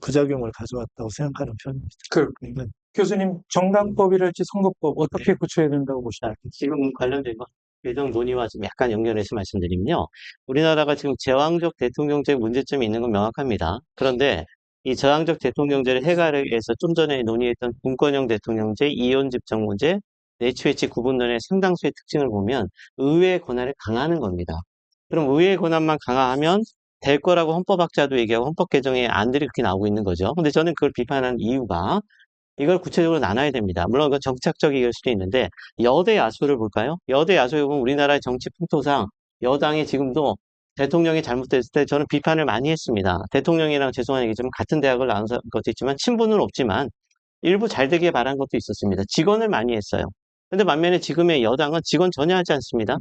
부작용을 가져왔다고 생각하는 편입니다. 그렇군요. 교수님, 정당법이랄지 선거법 어떻게 고쳐야 된다고 보시나요? 지금 관련된 거 예정 논의와 좀 약간 연결해서 말씀드리면요. 우리나라가 지금 제왕적 대통령제의 문제점이 있는 건 명확합니다. 그런데 이 제왕적 대통령제를 해결하기 위해서 좀 전에 논의했던 분권형 대통령제, 이혼집정문제, 내취해치 구분론의 상당수의 특징을 보면 의회의 권한을 강화하는 겁니다. 그럼 의회의 권한만 강화하면 될 거라고 헌법학자도 얘기하고 헌법 개정의 안들이 그렇게 나오고 있는 거죠. 근데 저는 그걸 비판하는 이유가 이걸 구체적으로 나눠야 됩니다. 물론 그건 정착적일 수도 있는데 여대 야수를 볼까요? 여대 야수에 보면 우리나라의 정치 풍토상 여당이 지금도 대통령이 잘못됐을 때 저는 비판을 많이 했습니다. 대통령이랑 죄송한 얘기지만 같은 대학을 나온 것도 있지만 친분은 없지만 일부 잘 되길 바란 것도 있었습니다. 직언을 많이 했어요. 근데 반면에 지금의 여당은 직언 전혀 하지 않습니다.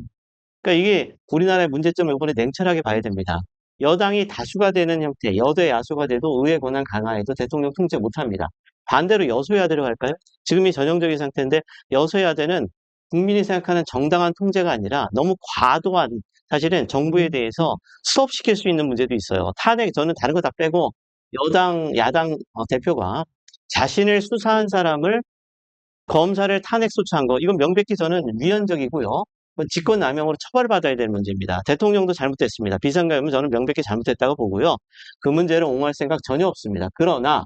그러니까 이게 우리나라의 문제점을 이번에 냉철하게 봐야 됩니다. 여당이 다수가 되는 형태, 여대 야수가 돼도 의회 권한 강화해도 대통령 통제 못합니다. 반대로 여소야대로 갈까요? 지금이 전형적인 상태인데 여소야대는 국민이 생각하는 정당한 통제가 아니라 너무 과도한 사실은 정부에 대해서 수업시킬 수 있는 문제도 있어요. 탄핵, 저는 다른 거 다 빼고 여당, 야당 대표가 자신을 수사한 사람을 검사를 탄핵 소추한 거, 이건 명백히 저는 위헌적이고요. 직권남용으로 처벌받아야 될 문제입니다. 대통령도 잘못됐습니다. 비상가하면 저는 명백히 잘못했다고 보고요. 그 문제를 옹호할 생각 전혀 없습니다. 그러나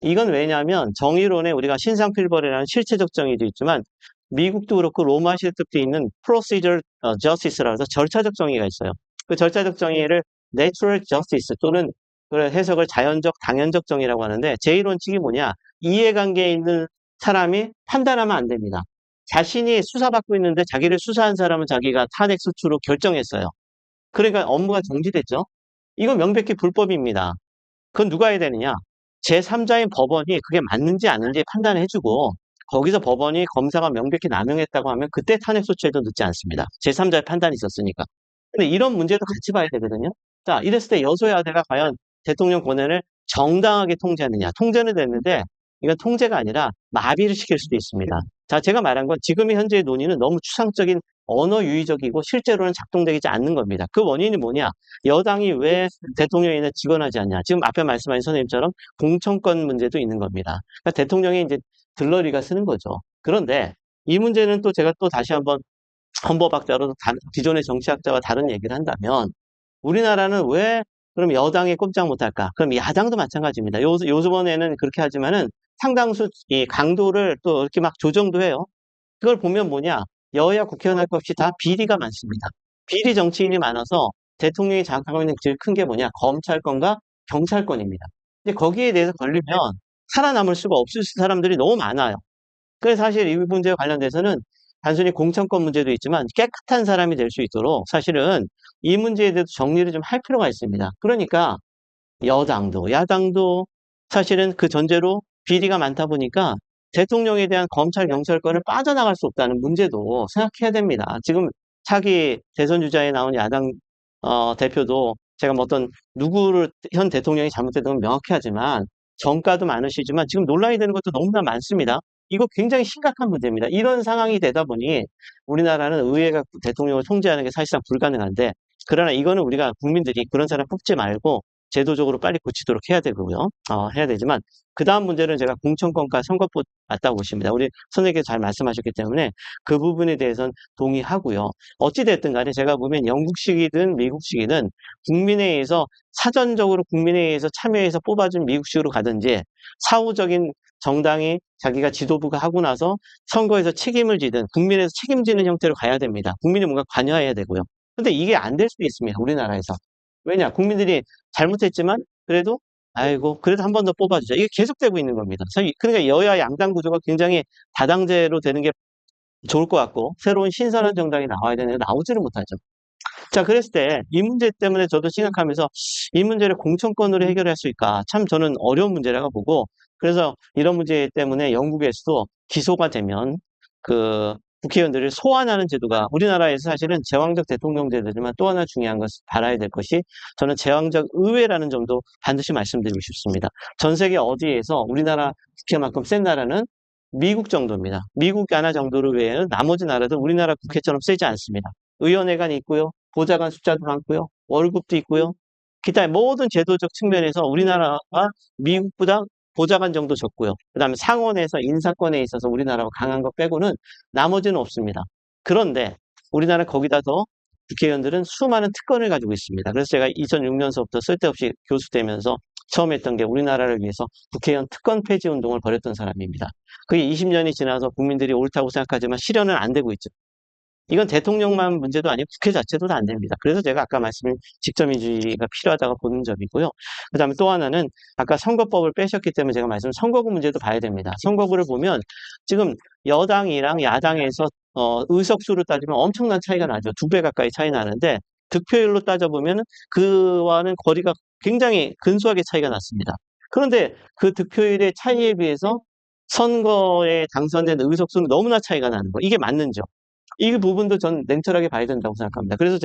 이건 왜냐하면 정의론에 우리가 신상필벌이라는 실체적 정의도 있지만 미국도 그렇고 로마 시대 때부터 있는 procedural justice라고 해서 절차적 정의가 있어요. 그 절차적 정의를 natural justice 또는 그 해석을 자연적, 당연적 정의라고 하는데 제1원칙이 뭐냐? 이해관계에 있는 사람이 판단하면 안 됩니다. 자신이 수사받고 있는데 자기를 수사한 사람은 자기가 탄핵 소추로 결정했어요. 그러니까 업무가 정지됐죠. 이건 명백히 불법입니다. 그건 누가 해야 되느냐? 제3자인 법원이 그게 맞는지 아닌지 판단해주고 거기서 법원이 검사가 명백히 남용했다고 하면 그때 탄핵 소추해도 늦지 않습니다. 제3자의 판단이 있었으니까. 근데 이런 문제도 같이 봐야 되거든요. 자, 이랬을 때 여소야대가 과연 대통령 권한을 정당하게 통제하느냐. 통제는 됐는데 이건 통제가 아니라 마비를 시킬 수도 있습니다. 자, 제가 말한 건 지금의 현재의 논의는 너무 추상적인 언어 유의적이고 실제로는 작동되지 않는 겁니다. 그 원인이 뭐냐? 여당이 왜 대통령에 직언하지 않냐? 지금 앞에 말씀하신 선생님처럼 공천권 문제도 있는 겁니다. 그러니까 대통령이 이제 들러리가 쓰는 거죠. 그런데 이 문제는 또 제가 또 다시 한번 헌법학자로 기존의 정치학자와 다른 얘기를 한다면 우리나라는 왜 그럼 여당이 꼼짝 못할까? 그럼 야당도 마찬가지입니다. 요번에는 그렇게 하지만은 상당수 이 강도를 또 이렇게 막 조정도 해요. 그걸 보면 뭐냐? 여야 국회의원 할 것 없이 다 비리가 많습니다. 비리 정치인이 많아서 대통령이 장악하고 있는 제일 큰 게 뭐냐? 검찰권과 경찰권입니다. 근데 거기에 대해서 걸리면 살아남을 수가 없을 사람들이 너무 많아요. 그래서 사실 이 문제와 관련돼서는 단순히 공천권 문제도 있지만 깨끗한 사람이 될 수 있도록 사실은 이 문제에 대해서 정리를 좀 할 필요가 있습니다. 그러니까 여당도 야당도 사실은 그 전제로 비리가 많다 보니까 대통령에 대한 검찰, 경찰권을 빠져나갈 수 없다는 문제도 생각해야 됩니다. 지금 차기 대선 주자에 나온 야당 대표도 제가 뭐 어떤 누구를 현 대통령이 잘못했던 건 명확히 하지만 정가도 많으시지만 지금 논란이 되는 것도 너무나 많습니다. 이거 굉장히 심각한 문제입니다. 이런 상황이 되다 보니 우리나라는 의회가 대통령을 통제하는 게 사실상 불가능한데 그러나 이거는 우리가 국민들이 그런 사람 뽑지 말고 제도적으로 빨리 고치도록 해야 되고요. 해야 되지만 그 다음 문제는 제가 공천권과 선거법 맞다고 보십니다. 우리 선생님께서 잘 말씀하셨기 때문에 그 부분에 대해서는 동의하고요. 어찌됐든 간에 제가 보면 영국식이든 미국식이든 국민회의에서 사전적으로 국민회의에서 참여해서 뽑아준 미국식으로 가든지 사후적인 정당이 자기가 지도부가 하고 나서 선거에서 책임을 지든 국민에서 책임지는 형태로 가야 됩니다. 국민이 뭔가 관여해야 되고요. 근데 이게 안 될 수도 있습니다. 우리나라에서. 왜냐? 국민들이 잘못했지만 그래도 아이고 그래도 한 번 더 뽑아주자. 이게 계속되고 있는 겁니다. 그러니까 여야 양당 구조가 굉장히 다당제로 되는 게 좋을 것 같고 새로운 신선한 정당이 나와야 되는데 나오지를 못하죠. 자, 그랬을 때 이 문제 때문에 저도 생각하면서 이 문제를 공천권으로 해결할 수 있을까? 참 저는 어려운 문제라고 보고 그래서 이런 문제 때문에 영국에서도 기소가 되면 그 국회의원들을 소환하는 제도가 우리나라에서 사실은 제왕적 대통령 제도지만 또 하나 중요한 것을 알아야 될 것이 저는 제왕적 의회라는 점도 반드시 말씀드리고 싶습니다. 전 세계 어디에서 우리나라 국회만큼 센 나라는 미국 정도입니다. 미국 하나 정도를 외에는 나머지 나라들 우리나라 국회처럼 세지 않습니다. 의원회관이 있고요. 보좌관 숫자도 많고요. 월급도 있고요. 기타 모든 제도적 측면에서 우리나라가 미국보다 보좌관 정도 적고요. 그 다음에 상원에서 인사권에 있어서 우리나라가 강한 것 빼고는 나머지는 없습니다. 그런데 우리나라 거기다 더 국회의원들은 수많은 특권을 가지고 있습니다. 그래서 제가 2006년서부터 쓸데없이 교수되면서 처음 했던 게 우리나라를 위해서 국회의원 특권 폐지 운동을 벌였던 사람입니다. 그게 20년이 지나서 국민들이 옳다고 생각하지만 실현은 안 되고 있죠. 이건 대통령만 문제도 아니고 국회 자체도 다 안 됩니다. 그래서 제가 아까 말씀드린 직접민주주의가 필요하다고 보는 점이고요. 그 다음에 또 하나는 아까 선거법을 빼셨기 때문에 제가 말씀드린 선거구 문제도 봐야 됩니다. 선거구를 보면 지금 여당이랑 야당에서 의석수로 따지면 엄청난 차이가 나죠. 2배 가까이 차이 나는데 득표율로 따져보면 그와는 거리가 굉장히 근소하게 차이가 났습니다. 그런데 그 득표율의 차이에 비해서 선거에 당선된 의석수는 너무나 차이가 나는 거. 이게 맞는죠. 이 부분도 전 냉철하게 봐야 된다고 생각합니다. 그래서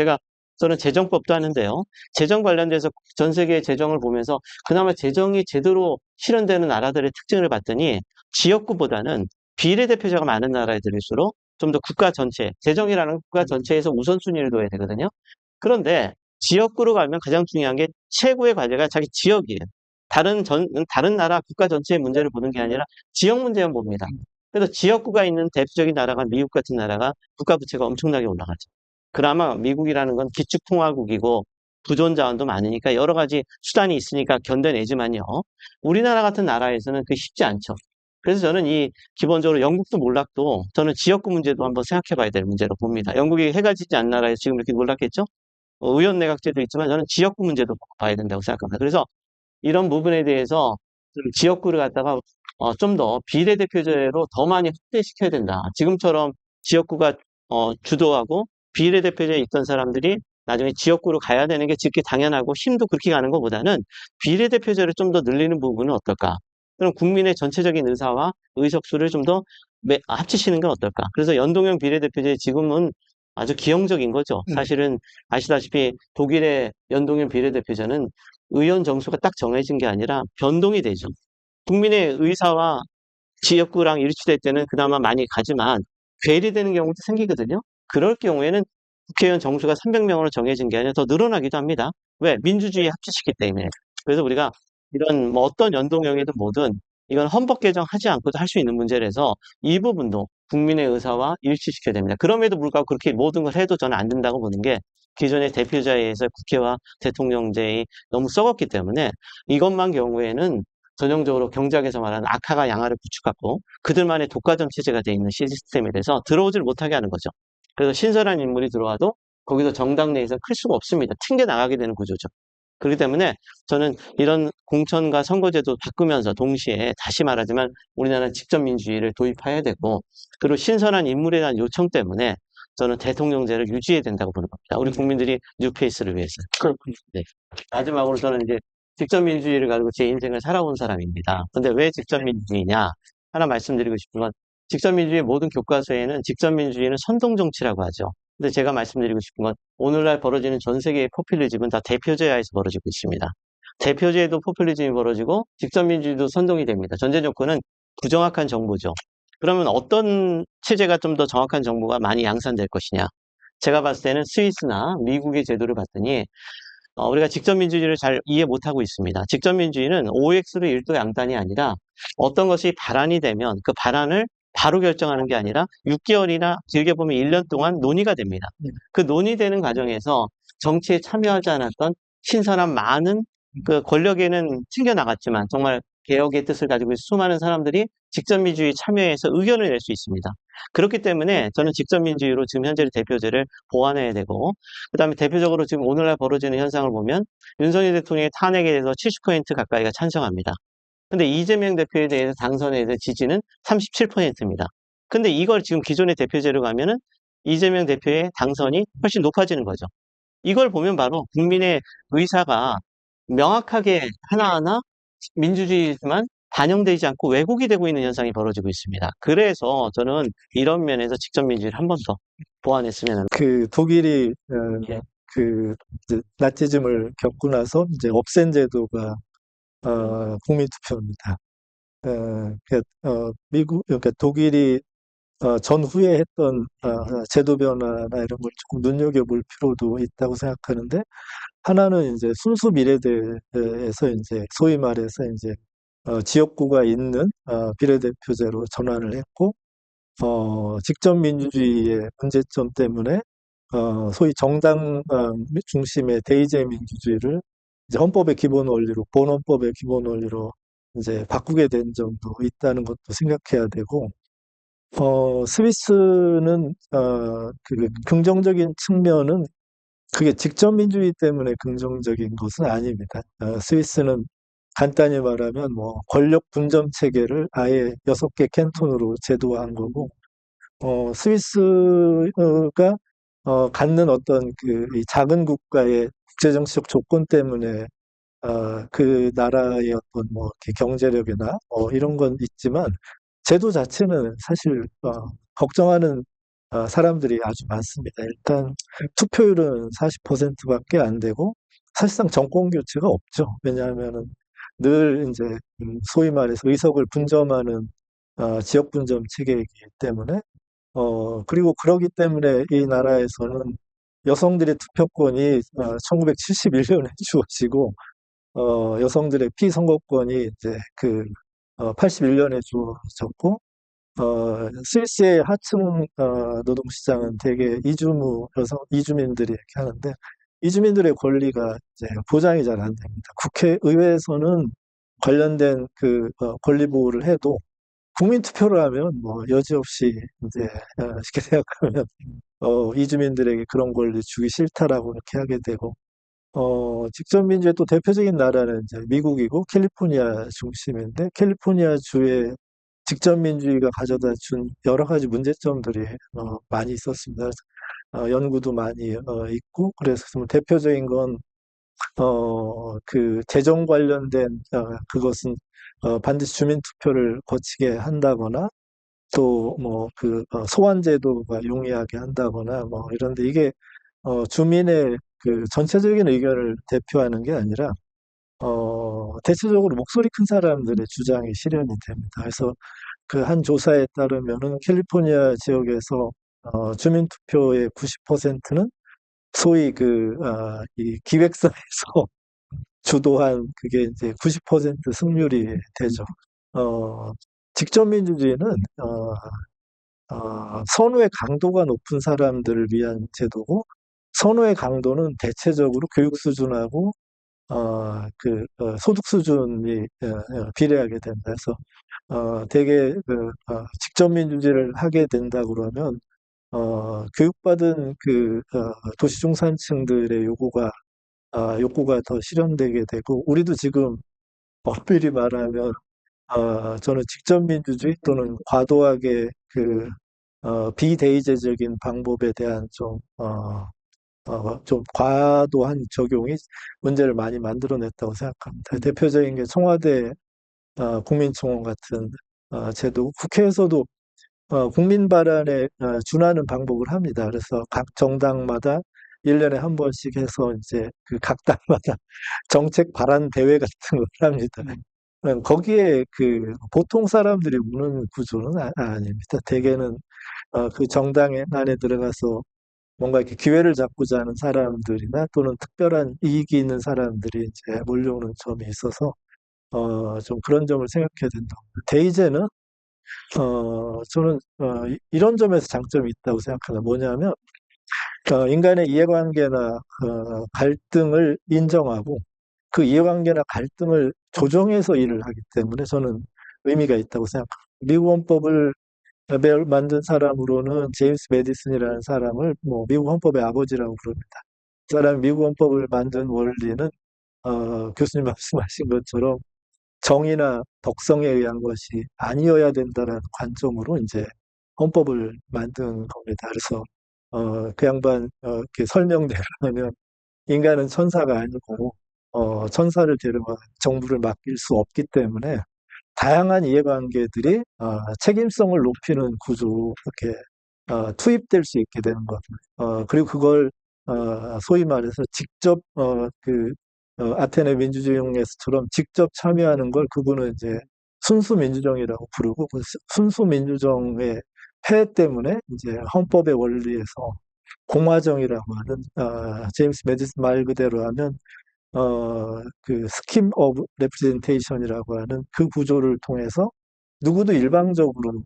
저는 재정법도 하는데요. 재정 관련돼서 전 세계 재정을 보면서 그나마 재정이 제대로 실현되는 나라들의 특징을 봤더니 지역구보다는 비례대표자가 많은 나라들일수록 좀 더 국가 전체, 재정이라는 국가 전체에서 우선순위를 둬야 되거든요. 그런데 지역구로 가면 가장 중요한 게 최고의 과제가 자기 지역이에요. 다른 나라 국가 전체의 문제를 보는 게 아니라 지역 문제만 봅니다. 그래서 지역구가 있는 대표적인 나라가 미국 같은 나라가 국가 부채가 엄청나게 올라가죠. 그나마 미국이라는 건 기축통화국이고 부존 자원도 많으니까 여러 가지 수단이 있으니까 견뎌내지만요. 우리나라 같은 나라에서는 그게 쉽지 않죠. 그래서 저는 기본적으로 영국도 몰락도 저는 지역구 문제도 한번 생각해 봐야 될 문제로 봅니다. 영국이 해가 지지 않은 나라에서 지금 이렇게 몰락했죠? 의원 내각제도 있지만 저는 지역구 문제도 봐야 된다고 생각합니다. 그래서 이런 부분에 대해서 좀 지역구를 갖다가 좀 더 비례대표제로 더 많이 확대시켜야 된다. 지금처럼 지역구가 주도하고 비례대표제에 있던 사람들이 나중에 지역구로 가야 되는 게 지극히 당연하고 힘도 그렇게 가는 것보다는 비례대표제를 좀 더 늘리는 부분은 어떨까? 그럼 국민의 전체적인 의사와 의석수를 좀 더 합치시는 건 어떨까? 그래서 연동형 비례대표제 지금은 아주 기형적인 거죠. 사실은 아시다시피 독일의 연동형 비례대표제는 의원 정수가 딱 정해진 게 아니라 변동이 되죠. 국민의 의사와 지역구랑 일치될 때는 그나마 많이 가지만 괴리되는 경우도 생기거든요. 그럴 경우에는 국회의원 정수가 300명으로 정해진 게 아니라 더 늘어나기도 합니다. 왜? 민주주의 합치시기 때문에. 그래서 우리가 이런 뭐 어떤 연동형이든 뭐든 이건 헌법 개정하지 않고도 할 수 있는 문제라서 이 부분도 국민의 의사와 일치시켜야 됩니다. 그럼에도 불구하고 그렇게 모든 걸 해도 저는 안 된다고 보는 게 기존의 대표자에 의해서 국회와 대통령제이 너무 썩었기 때문에 이것만 경우에는 전형적으로 경제학에서 말하는 악화가 양화를 구축하고 그들만의 독과점 체제가 되어 있는 시스템에 대해서 들어오질 못하게 하는 거죠. 그래서 신선한 인물이 들어와도 거기서 정당 내에서 클 수가 없습니다. 튕겨 나가게 되는 구조죠. 그렇기 때문에 저는 이런 공천과 선거제도 바꾸면서 동시에 다시 말하지만 우리나라는 직접민주주의를 도입해야 되고 그리고 신선한 인물에 대한 요청 때문에 저는 대통령제를 유지해야 된다고 보는 겁니다. 우리 국민들이 뉴페이스를 위해서. 그렇군요. 네. 마지막으로 저는 이제 직접민주주의를 가지고 제 인생을 살아온 사람입니다. 근데 왜 직접민주주의냐? 하나 말씀드리고 싶은 건 직접민주주의 모든 교과서에는 직접민주주의는 선동정치라고 하죠. 근데 제가 말씀드리고 싶은 건 오늘날 벌어지는 전 세계의 포퓰리즘은 다 대표제 하에서 벌어지고 있습니다. 대표제에도 포퓰리즘이 벌어지고 직접민주주의도 선동이 됩니다. 전제 조건은 부정확한 정보죠. 그러면 어떤 체제가 좀 더 정확한 정보가 많이 양산될 것이냐? 제가 봤을 때는 스위스나 미국의 제도를 봤더니 우리가 직접민주주의를 잘 이해 못하고 있습니다. 직접민주주의는 OX로 일도양단이 아니라 어떤 것이 발안이 되면 그 발안을 바로 결정하는 게 아니라 6개월이나 길게 보면 1년 동안 논의가 됩니다. 그 논의되는 과정에서 정치에 참여하지 않았던 신선한 많은 그 권력에는 튕겨나갔지만 정말 개혁의 뜻을 가지고 있는 수많은 사람들이 직접민주주의 참여해서 의견을 낼 수 있습니다. 그렇기 때문에 저는 직접민주주의로 지금 현재 대표제를 보완해야 되고, 그다음에 대표적으로 지금 오늘날 벌어지는 현상을 보면 윤석열 대통령의 탄핵에 대해서 70% 가까이가 찬성합니다. 근데 이재명 대표에 대해서 당선에 대해서 지지는 37%입니다. 근데 이걸 지금 기존의 대표제로 가면은 이재명 대표의 당선이 훨씬 높아지는 거죠. 이걸 보면 바로 국민의 의사가 명확하게 하나하나 민주주의지만 반영되지 않고 왜곡이 되고 있는 현상이 벌어지고 있습니다. 그래서 저는 이런 면에서 직접민주주의를 한 번 더 보완했으면 합니다. 그 독일이 예. 그 이제 나치즘을 겪고 나서 이제 없앤 제도가 국민투표입니다. 미국, 그러니까 독일이 전후에 했던 제도 변화나 이런 걸 조금 눈여겨볼 필요도 있다고 생각하는데, 하나는 이제 순수 비례대에서 이제 소위 말해서 이제 지역구가 있는 비례대표제로 전환을 했고, 직접 민주주의의 문제점 때문에 소위 정당 중심의 대의제 민주주의를 이제 헌법의 기본 원리로, 본헌법의 기본 원리로 이제 바꾸게 된 점도 있다는 것도 생각해야 되고, 스위스는 그 긍정적인 측면은 그게 직접 민주주의 때문에 긍정적인 것은 아닙니다. 스위스는 간단히 말하면 뭐 권력 분점 체계를 아예 6개 캔톤으로 제도화한 거고, 스위스가 갖는 어떤 이 작은 국가의 국제정치적 조건 때문에 그 나라의 어떤 뭐 이렇게 경제력이나 이런 건 있지만 제도 자체는 사실 걱정하는 사람들이 아주 많습니다. 일단 투표율은 40%밖에 안 되고 사실상 정권 교체가 없죠. 왜냐하면은 늘 이제 소위 말해서 의석을 분점하는 지역 분점 체계이기 때문에 그리고 그러기 때문에 이 나라에서는 여성들의 투표권이 1971년에 주어지고 여성들의 피선거권이 이제 81년에 주어졌고 스위스의 하층 노동시장은 대개 이주민들이 이렇게 하는데 이주민들의 권리가 이제 보장이 잘 안 됩니다. 국회의회에서는 관련된 권리 보호를 해도 국민 투표를 하면 뭐 여지없이 이제 쉽게 생각하면 이주민들에게 그런 권리 주기 싫다라고 이렇게 하게 되고 직접 민주의 또 대표적인 나라는 이제 미국이고 캘리포니아 중심인데 캘리포니아 주의 직접 민주주의가 가져다 준 여러 가지 문제점들이 많이 있었습니다. 연구도 많이 있고 그래서 좀 대표적인 건 재정 관련된 그것은 반드시 주민 투표를 거치게 한다거나 또 뭐 소환 제도가 용이하게 한다거나 뭐 이런데 이게 주민의 전체적인 의견을 대표하는 게 아니라 대체적으로 목소리 큰 사람들의 주장이 실현이 됩니다. 그래서 그 한 조사에 따르면은 캘리포니아 지역에서 주민 투표의 90%는 소위 이 기획사에서 주도한 그게 이제 90% 승률이 되죠. 어, 직접 민주주의는 선호의 강도가 높은 사람들을 위한 제도고 선호의 강도는 대체적으로 교육 수준하고 소득 수준이 비례하게 된다. 그래서 되게 직접 민주주의를 하게 된다 그러면 교육받은 도시 중산층들의 욕구가 더 실현되게 되고 우리도 지금 엄밀히 말하면 저는 직접 민주주의 또는 과도하게 비대의제적인 방법에 대한 좀 과도한 적용이 문제를 많이 만들어냈다고 생각합니다. 대표적인 게 청와대 국민청원 같은 제도, 국회에서도 국민 발안에 준하는 방법을 합니다. 그래서 각 정당마다 1년에 한 번씩 해서 이제 그 각 당마다 정책 발안 대회 같은 걸 합니다. 거기에 그 보통 사람들이 오는 구조는 아닙니다. 대개는 그 정당 안에 들어가서 뭔가 이렇게 기회를 잡고자 하는 사람들이나 또는 특별한 이익이 있는 사람들이 이제 몰려오는 점이 있어서 좀 그런 점을 생각해야 된다. 대의제는 저는 이런 점에서 장점이 있다고 생각합니다. 뭐냐면 인간의 이해관계나 갈등을 인정하고 그 이해관계나 갈등을 조정해서 일을 하기 때문에 저는 의미가 있다고 생각합니다. 미국 헌법을 만든 사람으로는 제임스 메디슨이라는 사람을 뭐 미국 헌법의 아버지라고 부릅니다. 그 사람이 미국 헌법을 만든 원리는 교수님 말씀하신 것처럼 정의나 덕성에 의한 것이 아니어야 된다는 관점으로 이제 헌법을 만든 겁니다. 그래서 그 양반 이렇게 설명대로 하면 인간은 천사가 아니고 천사를 데려와 정부를 맡길 수 없기 때문에 다양한 이해관계들이 책임성을 높이는 구조로 이렇게 투입될 수 있게 되는 것. 그리고 그걸 소위 말해서 직접 아테네 민주주의용에서처럼 직접 참여하는 걸 그분은 이제 순수 민주정이라고 부르고 그 순수 민주정의 폐해 때문에 이제 헌법의 원리에서 공화정이라고 하는 제임스 메디슨 말 그대로 하면 그 스킴 오브 레프레젠테이션이라고 하는 그 구조를 통해서 누구도 일방적으로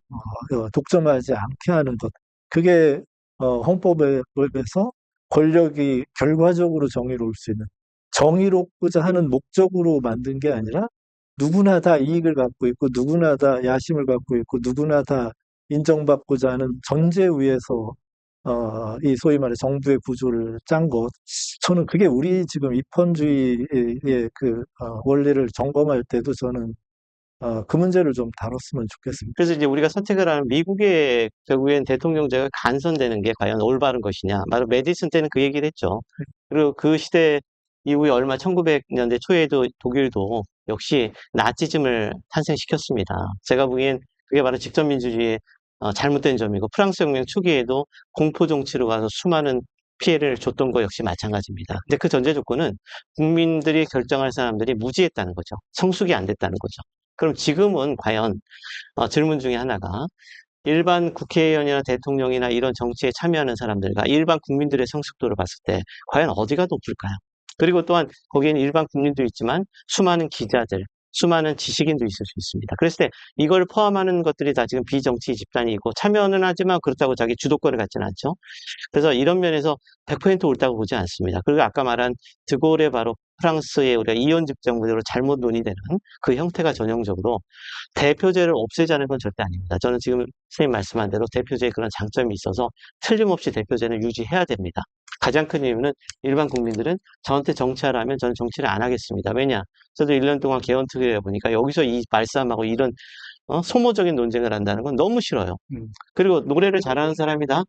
독점하지 않게 하는 것. 그게 헌법에서 권력이 결과적으로 정의로울 수 있는 정의롭고자 하는 목적으로 만든 게 아니라 누구나 다 이익을 갖고 있고 누구나 다 야심을 갖고 있고 누구나 다 인정받고자 하는 전제 위에서 이 소위 말해 정부의 구조를 짠 것. 저는 그게 우리 지금 입헌주의의 그 원리를 점검할 때도 저는 그 문제를 좀 다뤘으면 좋겠습니다. 그래서 이제 우리가 선택을 하는 미국의 결국엔 대통령제가 간선되는 게 과연 올바른 것이냐. 바로 메디슨 때는 그 얘기를 했죠. 그리고 그 시대 이후에 얼마 1900년대 초에도 독일도 역시 나치즘을 탄생시켰습니다. 제가 보기엔 그게 바로 직접민주주의의 잘못된 점이고 프랑스 혁명 초기에도 공포 정치로 가서 수많은 피해를 줬던 거 역시 마찬가지입니다. 근데 그 전제 조건은 국민들이 결정할 사람들이 무지했다는 거죠. 성숙이 안 됐다는 거죠. 그럼 지금은 과연 질문 중에 하나가 일반 국회의원이나 대통령이나 이런 정치에 참여하는 사람들과 일반 국민들의 성숙도를 봤을 때 과연 어디가 높을까요? 그리고 또한 거기에는 일반 국민도 있지만 수많은 기자들, 수많은 지식인도 있을 수 있습니다. 그랬을 때 이걸 포함하는 것들이 다 지금 비정치 집단이고 참여는 하지만 그렇다고 자기 주도권을 갖지는 않죠. 그래서 이런 면에서 100% 옳다고 보지 않습니다. 그리고 아까 말한 드골의 바로 프랑스의 우리가 이원 집정부대로 잘못 논의되는 그 형태가 전형적으로 대표제를 없애자는 건 절대 아닙니다. 저는 지금 선생님 말씀한 대로 대표제에 그런 장점이 있어서 틀림없이 대표제는 유지해야 됩니다. 가장 큰 이유는 일반 국민들은 저한테 정치하라면 저는 정치를 안 하겠습니다. 왜냐? 저도 1년 동안 개헌특위를 해보니까 여기서 이 말싸움하고 이런 소모적인 논쟁을 한다는 건 너무 싫어요. 그리고 노래를 잘하는 사람이 다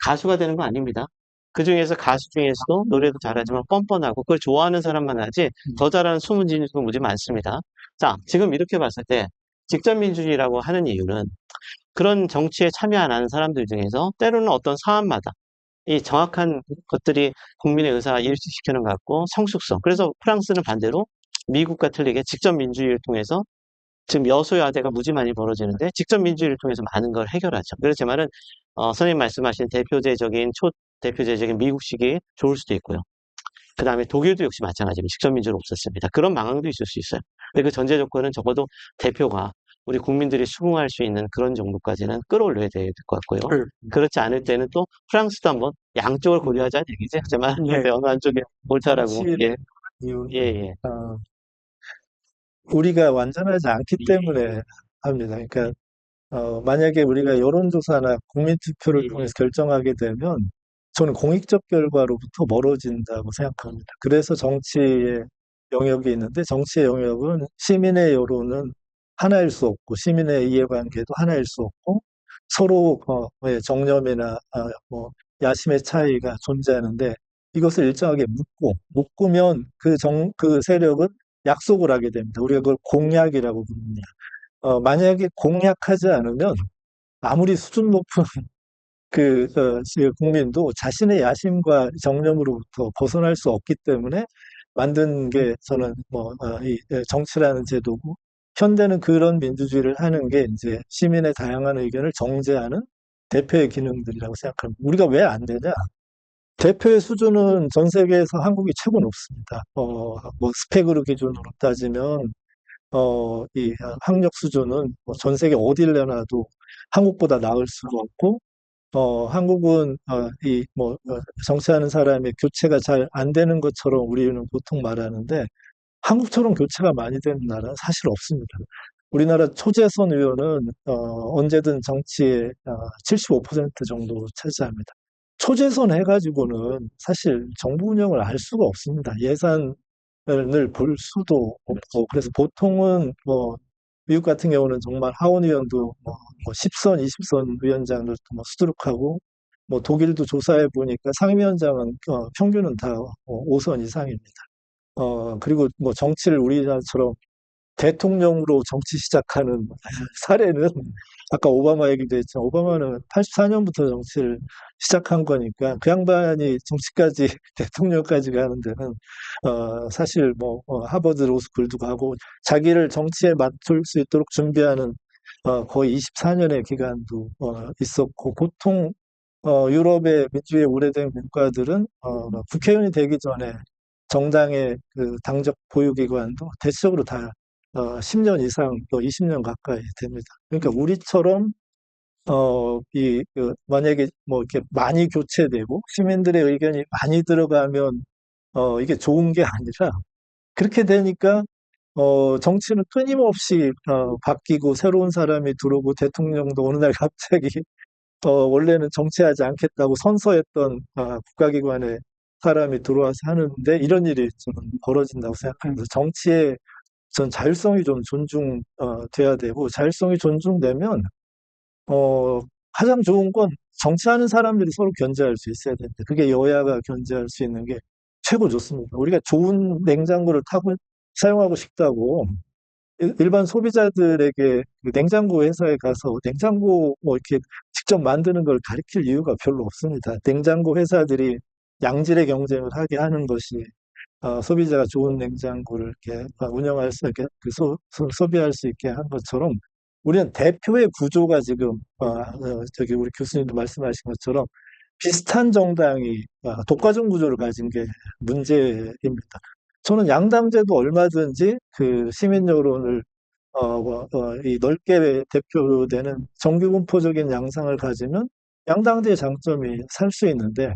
가수가 되는 거 아닙니다. 그 중에서 가수 중에서도 노래도 잘하지만 뻔뻔하고 그걸 좋아하는 사람만 하지 더 잘하는 숨은 진수가 무지 많습니다. 자, 지금 이렇게 봤을 때 직접민주주의라고 하는 이유는 그런 정치에 참여 안 하는 사람들 중에서 때로는 어떤 사안마다 이 정확한 것들이 국민의 의사 일치시키는 것 같고 성숙성. 그래서 프랑스는 반대로 미국과 틀리게 직접민주주의를 통해서 지금 여소야대가 무지 많이 벌어지는데 직접 민주주의를 통해서 많은 걸 해결하죠. 그래서 제 말은 선생님 말씀하신 대표제적인 초대표제적인 미국식이 좋을 수도 있고요. 그 다음에 독일도 역시 마찬가지로 직접 민주를 없었습니다. 그런 방향도 있을 수 있어요. 근데 그 전제 조건은 적어도 대표가 우리 국민들이 수긍할 수 있는 그런 정도까지는 끌어올려야 될 것 같고요. 그렇지 않을 때는 또 프랑스도 한번 양쪽을 고려하자는 얘기죠. 하지만 네. 어느 한쪽이 옳다라고. 사실 예, 이유는 예, 예. 우리가 완전하지 않기 때문에 합니다. 그러니까 만약에 우리가 여론조사나 국민투표를 통해서 결정하게 되면 저는 공익적 결과로부터 멀어진다고 생각합니다. 그래서 정치의 영역이 있는데 정치의 영역은 시민의 여론은 하나일 수 없고 시민의 이해관계도 하나일 수 없고 서로 정념이나 뭐 야심의 차이가 존재하는데 이것을 일정하게 묶으면 그 세력은 약속을 하게 됩니다. 우리가 그걸 공약이라고 부릅니다. 만약에 공약하지 않으면 아무리 수준 높은 국민도 자신의 야심과 정념으로부터 벗어날 수 없기 때문에 만든 게 저는 정치라는 제도고, 현대는 그런 민주주의를 하는 게 이제 시민의 다양한 의견을 정제하는 대표의 기능들이라고 생각합니다. 우리가 왜 안 되냐? 대표의 수준은 전 세계에서 한국이 최고 높습니다. 스펙으로 기준으로 따지면, 학력 수준은 뭐전 세계 어딜 내놔도 한국보다 나을 수가 없고, 한국은, 정치하는 사람의 교체가 잘 안 되는 것처럼 우리는 보통 말하는데, 한국처럼 교체가 많이 되는 나라는 사실 없습니다. 우리나라 초재선 의원은, 언제든 정치의 75% 정도 차지합니다. 초재선 해가지고는 사실 정부 운영을 알 수가 없습니다. 예산을 볼 수도 없고, 그래서 보통은 미국 같은 경우는 정말 하원 의원도 10선, 20선 위원장을 수두룩하고, 독일도 조사해 보니까 상임위원장은 평균은 다 5선 이상입니다. 그리고 정치를 우리나라처럼 대통령으로 정치 시작하는 사례는 아까 오바마 얘기도 했지만 오바마는 84년부터 정치를 시작한 거니까 그 양반이 정치까지 대통령까지 가는 데는 사실 하버드 로스쿨도 가고 자기를 정치에 맞출 수 있도록 준비하는 거의 24년의 기간도 있었고, 보통 유럽의 민주주의 오래된 국가들은 국회의원이 되기 전에 정당의 그 당적 보유기관도 대체적으로 다 10년 이상 또 20년 가까이 됩니다. 그러니까 우리처럼 만약에 이렇게 많이 교체되고 시민들의 의견이 많이 들어가면 이게 좋은 게 아니라, 그렇게 되니까 정치는 끊임없이 바뀌고 새로운 사람이 들어오고, 대통령도 어느 날 갑자기 원래는 정치하지 않겠다고 선서했던 국가기관에 사람이 들어와서 하는데, 이런 일이 좀 벌어진다고 생각합니다. 정치에 전 자율성이 좀 돼야 되고, 자율성이 존중되면 가장 좋은 건 정치하는 사람들이 서로 견제할 수 있어야 되는데, 그게 여야가 견제할 수 있는 게 최고 좋습니다. 우리가 좋은 냉장고를 사용하고 싶다고 일반 소비자들에게 그 냉장고 회사에 가서 냉장고 이렇게 직접 만드는 걸 가르칠 이유가 별로 없습니다. 냉장고 회사들이 양질의 경쟁을 하게 하는 것이 소비자가 좋은 냉장고를 이렇게 운영할 수 있게, 소비할 수 있게 한 것처럼, 우리는 대표의 구조가 지금 우리 교수님도 말씀하신 것처럼 비슷한 정당이 독과점 구조를 가진 게 문제입니다. 저는 양당제도 얼마든지 그 시민 여론을 이 넓게 대표되는 정규분포적인 양상을 가지면 양당제의 장점이 살 수 있는데,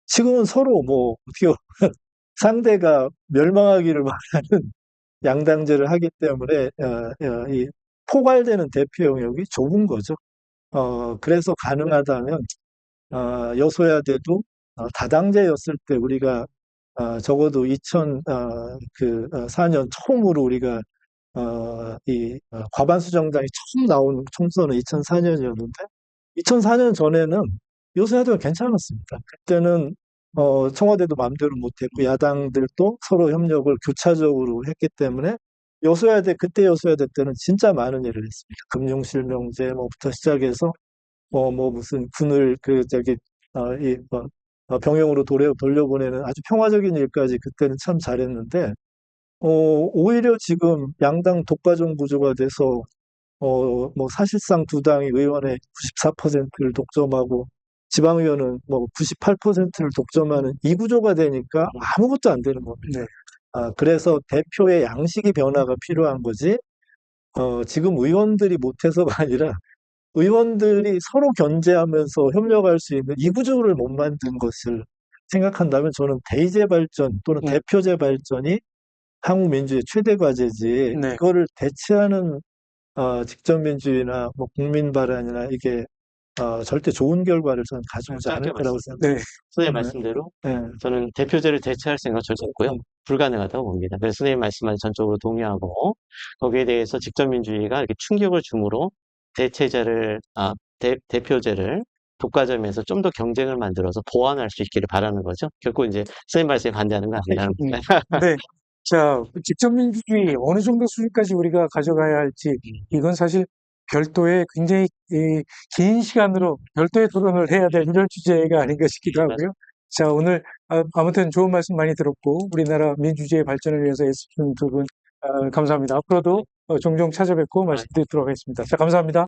지금은 서로 어떻게 상대가 멸망하기를 바라는 양당제를 하기 때문에 이 포괄되는 대표 영역이 좁은 거죠. 그래서 가능하다면 여소야돼도 다당제였을 때 우리가 적어도 2004년 처음으로 우리가 과반수 정당이 처음 나온 총선은 2004년이었는데, 2004년 전에는 여소야대가 괜찮았습니다. 그때는 청와대도 마음대로 못했고 야당들도 서로 협력을 교차적으로 했기 때문에 그때 여소야대 때는 진짜 많은 일을 했습니다. 금융실명제 부터 시작해서 무슨 군을 병영으로 돌려보내는 아주 평화적인 일까지 그때는 참 잘했는데, 오히려 지금 양당 독과점 구조가 돼서 사실상 두 당이 의원의 94%를 독점하고 지방의원은 98%를 독점하는 이 구조가 되니까 아무것도 안 되는 겁니다. 네. 그래서 대표의 양식이 변화가 필요한 거지, 지금 의원들이 못해서가 아니라 의원들이 서로 견제하면서 협력할 수 있는 이 구조를 못 만든 것을 생각한다면, 저는 대의제 발전 또는 대표제 발전이 한국 민주의 최대 과제지, 네. 이거를 대체하는 직접민주주의나 국민 발언이나 이게 절대 좋은 결과를 저는 가져오지 않을 거라고 생각합니다. 네. 선생님 말씀대로 네. 저는 대표제를 대체할 생각 절대 없고요. 불가능하다고 봅니다. 그래서 선생님 말씀에 전적으로 동의하고, 거기에 대해서 직접민주주의가 이렇게 충격을 줌으로 대표제를 독과점에서 좀 더 경쟁을 만들어서 보완할 수 있기를 바라는 거죠. 결코 이제 선생님 말씀에 반대하는 건 아니라는 겁니다. 네. 자, 직접민주주의 어느 정도 수준까지 우리가 가져가야 할지, 이건 사실 별도의 굉장히 긴 시간으로 별도의 토론을 해야 될 이런 주제가 아닌가 싶기도 하고요. 자, 오늘 아무튼 좋은 말씀 많이 들었고 우리나라 민주주의 발전을 위해서 애쓰시는 두 분 감사합니다. 앞으로도 종종 찾아뵙고 말씀드리도록 하겠습니다. 자, 감사합니다.